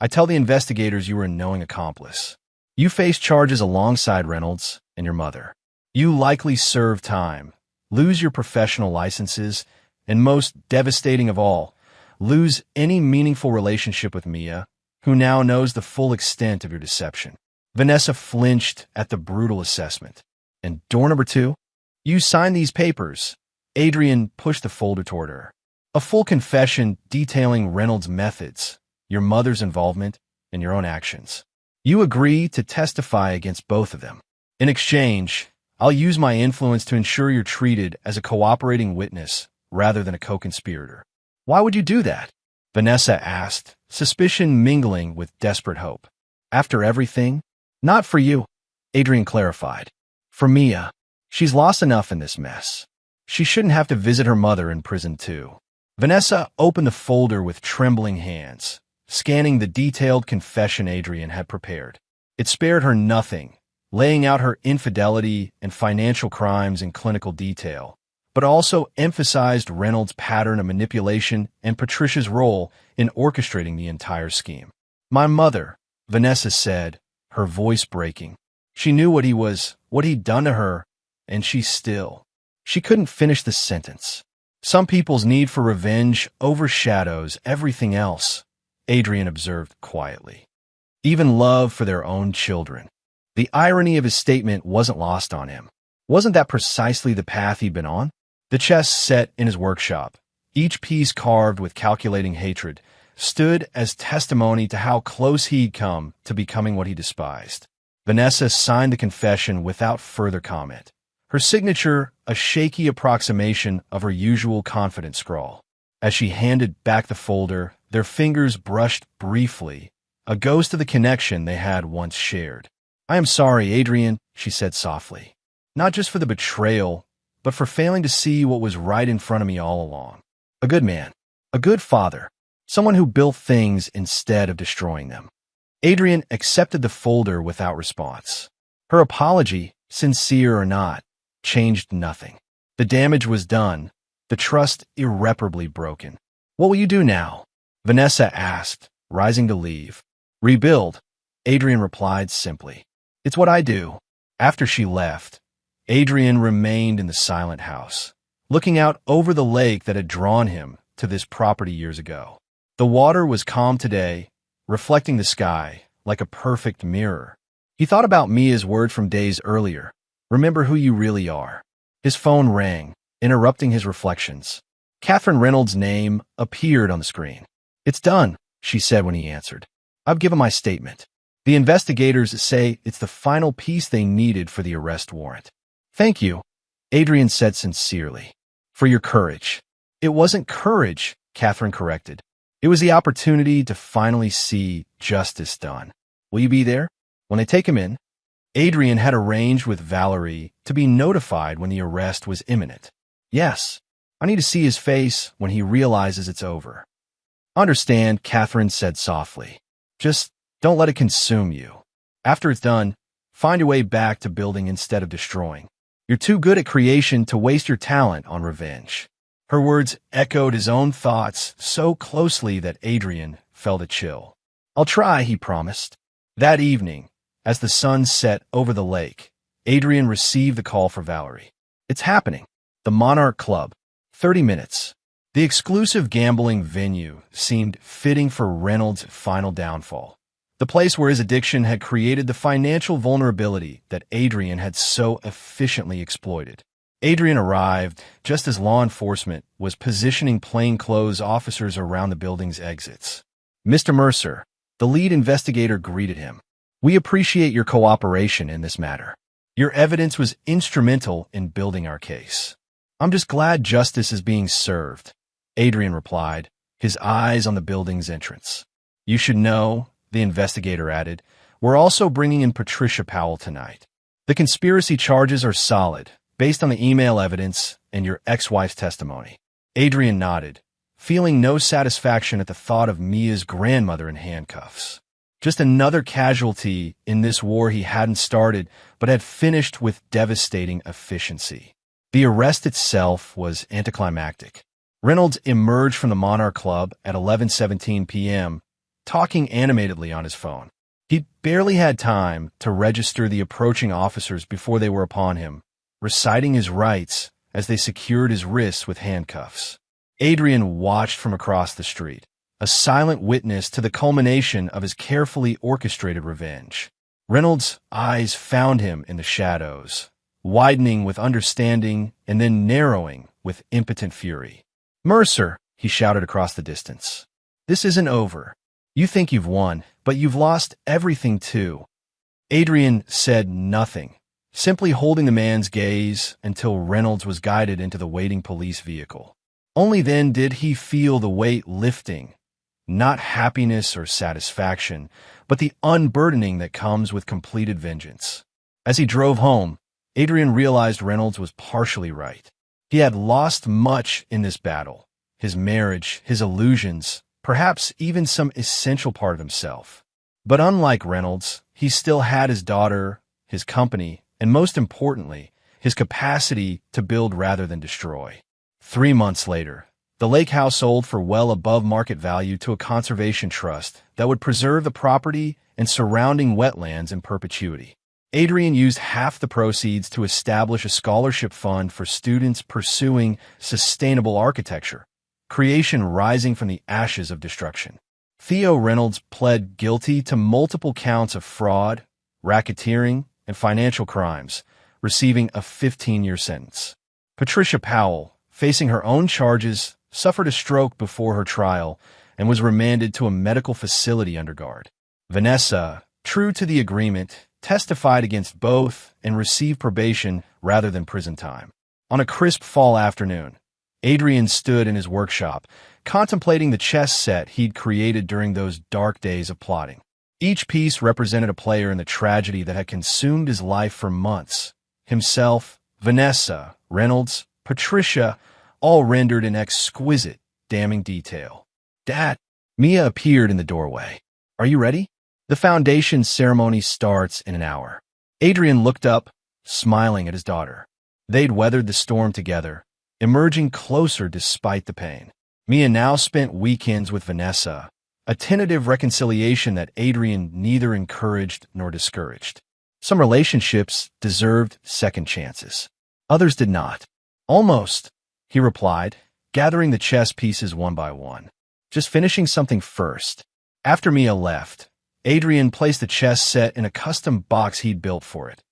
I tell the investigators you were a knowing accomplice. You face charges alongside Reynolds and your mother. You likely serve time, lose your professional licenses, and most devastating of all, lose any meaningful relationship with Mia, who now knows the full extent of your deception." Vanessa flinched at the brutal assessment. "And door number 2? You sign these papers." Adrian pushed the folder toward her. "A full confession detailing Reynolds' methods, your mother's involvement, and your own actions. You agree to testify against both of them. In exchange, I'll use my influence to ensure you're treated as a cooperating witness rather than a co-conspirator." "Why would you do that?" Vanessa asked, suspicion mingling with desperate hope. "After everything?" "Not for you," Adrian clarified. "For Mia. She's lost enough in this mess. She shouldn't have to visit her mother in prison too." Vanessa opened the folder with trembling hands, scanning the detailed confession Adrian had prepared. It spared her nothing, laying out her infidelity and financial crimes in clinical detail, but also emphasized Reynolds' pattern of manipulation and Patricia's role in orchestrating the entire scheme. "My mother," Vanessa said, her voice breaking. She knew what he'd done to her, and she couldn't finish the sentence. "Some people's need for revenge overshadows everything else," Adrian observed quietly. "Even love for their own children." The irony of his statement wasn't lost on him. Wasn't that precisely the path he'd been on? The chess set in his workshop, each piece carved with calculating hatred, stood as testimony to how close he'd come to becoming what he despised. Vanessa signed the confession without further comment. Her signature, a shaky approximation of her usual confident scrawl. As she handed back the folder, their fingers brushed briefly, a ghost of the connection they had once shared. "I am sorry, Adrian," she said softly. "Not just for the betrayal, but for failing to see what was right in front of me all along. A good man, a good father, someone who built things instead of destroying them." Adrian accepted the folder without response. Her apology, sincere or not, changed nothing. The damage was done, the trust irreparably broken. "What will you do now?" Vanessa asked, rising to leave. "Rebuild," Adrian replied simply. "It's what I do." After she left, Adrian remained in the silent house, looking out over the lake that had drawn him to this property years ago. The water was calm today, reflecting the sky like a perfect mirror. He thought about Mia's word from days earlier, "Remember who you really are." His phone rang, interrupting his reflections. Catherine Reynolds' name appeared on the screen. "It's done," she said when he answered. "I've given my statement. The investigators say it's the final piece they needed for the arrest warrant." "Thank you," Adrian said sincerely, "for your courage." "It wasn't courage," Catherine corrected. "It was the opportunity to finally see justice done." "Will you be there when they take him in?" Adrian had arranged with Valerie to be notified when the arrest was imminent. "Yes, I need to see his face when he realizes it's over." "Understand," Catherine said softly. "Just don't let it consume you. After it's done, find your way back to building instead of destroying. You're too good at creation to waste your talent on revenge." Her words echoed his own thoughts so closely that Adrian felt a chill. "I'll try," he promised. That evening, as the sun set over the lake, Adrian received the call for Valerie. "It's happening. The Monarch Club. 30 minutes." The exclusive gambling venue seemed fitting for Reynolds' final downfall. The place where his addiction had created the financial vulnerability that Adrian had so efficiently exploited. Adrian arrived just as law enforcement was positioning plainclothes officers around the building's exits. "Mr. Mercer," the lead investigator greeted him. "We appreciate your cooperation in this matter. Your evidence was instrumental in building our case." "I'm just glad justice is being served," Adrian replied, his eyes on the building's entrance. "You should know," the investigator added, "we're also bringing in Patricia Powell tonight. The conspiracy charges are solid, based on the email evidence and your ex-wife's testimony." Adrian nodded, feeling no satisfaction at the thought of Mia's grandmother in handcuffs. Just another casualty in this war he hadn't started, but had finished with devastating efficiency. The arrest itself was anticlimactic. Reynolds emerged from the Monarch Club at 11:17 p.m., talking animatedly on his phone. He'd barely had time to register the approaching officers before they were upon him, reciting his rights as they secured his wrists with handcuffs. Adrian watched from across the street, a silent witness to the culmination of his carefully orchestrated revenge. Reynolds' eyes found him in the shadows, widening with understanding and then narrowing with impotent fury. "Mercer," he shouted across the distance. "This isn't over. You think you've won, but you've lost everything too." Adrian said nothing, simply holding the man's gaze until Reynolds was guided into the waiting police vehicle. Only then did he feel the weight lifting, not happiness or satisfaction, but the unburdening that comes with completed vengeance. As he drove home, Adrian realized Reynolds was partially right. He had lost much in this battle: his marriage, his illusions, perhaps even some essential part of himself. But unlike Reynolds, he still had his daughter, his company, and most importantly, his capacity to build rather than destroy. 3 months later, the lake house sold for well above market value to a conservation trust that would preserve the property and surrounding wetlands in perpetuity. Adrian used half the proceeds to establish a scholarship fund for students pursuing sustainable architecture, creation rising from the ashes of destruction. Theo Reynolds pled guilty to multiple counts of fraud, racketeering, and financial crimes, receiving a 15-year sentence. Patricia Powell, facing her own charges, suffered a stroke before her trial and was remanded to a medical facility under guard. Vanessa, true to the agreement, testified against both and received probation rather than prison time. On a crisp fall afternoon, Adrian stood in his workshop, contemplating the chess set he'd created during those dark days of plotting. Each piece represented a player in the tragedy that had consumed his life for months. Himself, Vanessa, Reynolds, Patricia, all rendered in exquisite, damning detail. Dad, Mia appeared in the doorway. Are you ready? The foundation ceremony starts in an hour. Adrian looked up, smiling at his daughter. They'd weathered the storm together, emerging closer despite the pain. Mia now spent weekends with Vanessa, a tentative reconciliation that Adrian neither encouraged nor discouraged. Some relationships deserved second chances. Others did not. Almost, he replied, gathering the chess pieces one by one. Just finishing something first. After Mia left, Adrian placed the chess set in a custom box he'd built for it.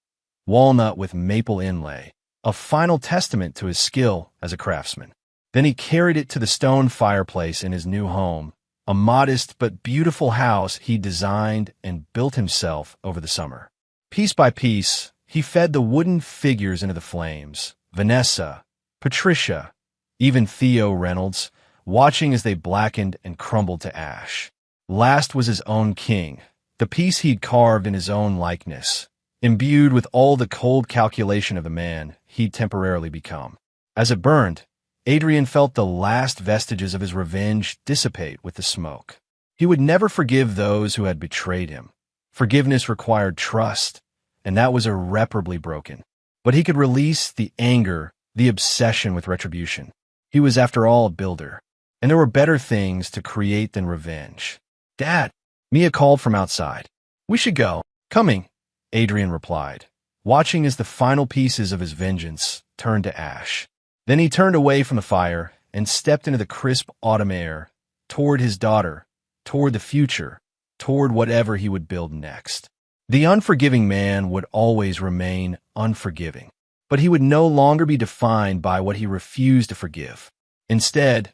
Walnut with maple inlay, a final testament to his skill as a craftsman. Then he carried it to the stone fireplace in his new home, a modest but beautiful house he designed and built himself over the summer. Piece by piece, he fed the wooden figures into the flames. Vanessa, Patricia, even Theo Reynolds, watching as they blackened and crumbled to ash. Last was his own king, the piece he'd carved in his own likeness, imbued with all the cold calculation of the man he'd temporarily become. As it burned, Adrian felt the last vestiges of his revenge dissipate with the smoke. He would never forgive those who had betrayed him. Forgiveness required trust, and that was irreparably broken. But he could release the anger, the obsession with retribution. He was, after all, a builder, and there were better things to create than revenge. Dad, Mia called from outside. We should go. Coming, Adrian replied, watching as the final pieces of his vengeance turned to ash. Then he turned away from the fire and stepped into the crisp autumn air, toward his daughter, toward the future, toward whatever he would build next. The unforgiving man would always remain unforgiving, but he would no longer be defined by what he refused to forgive. Instead,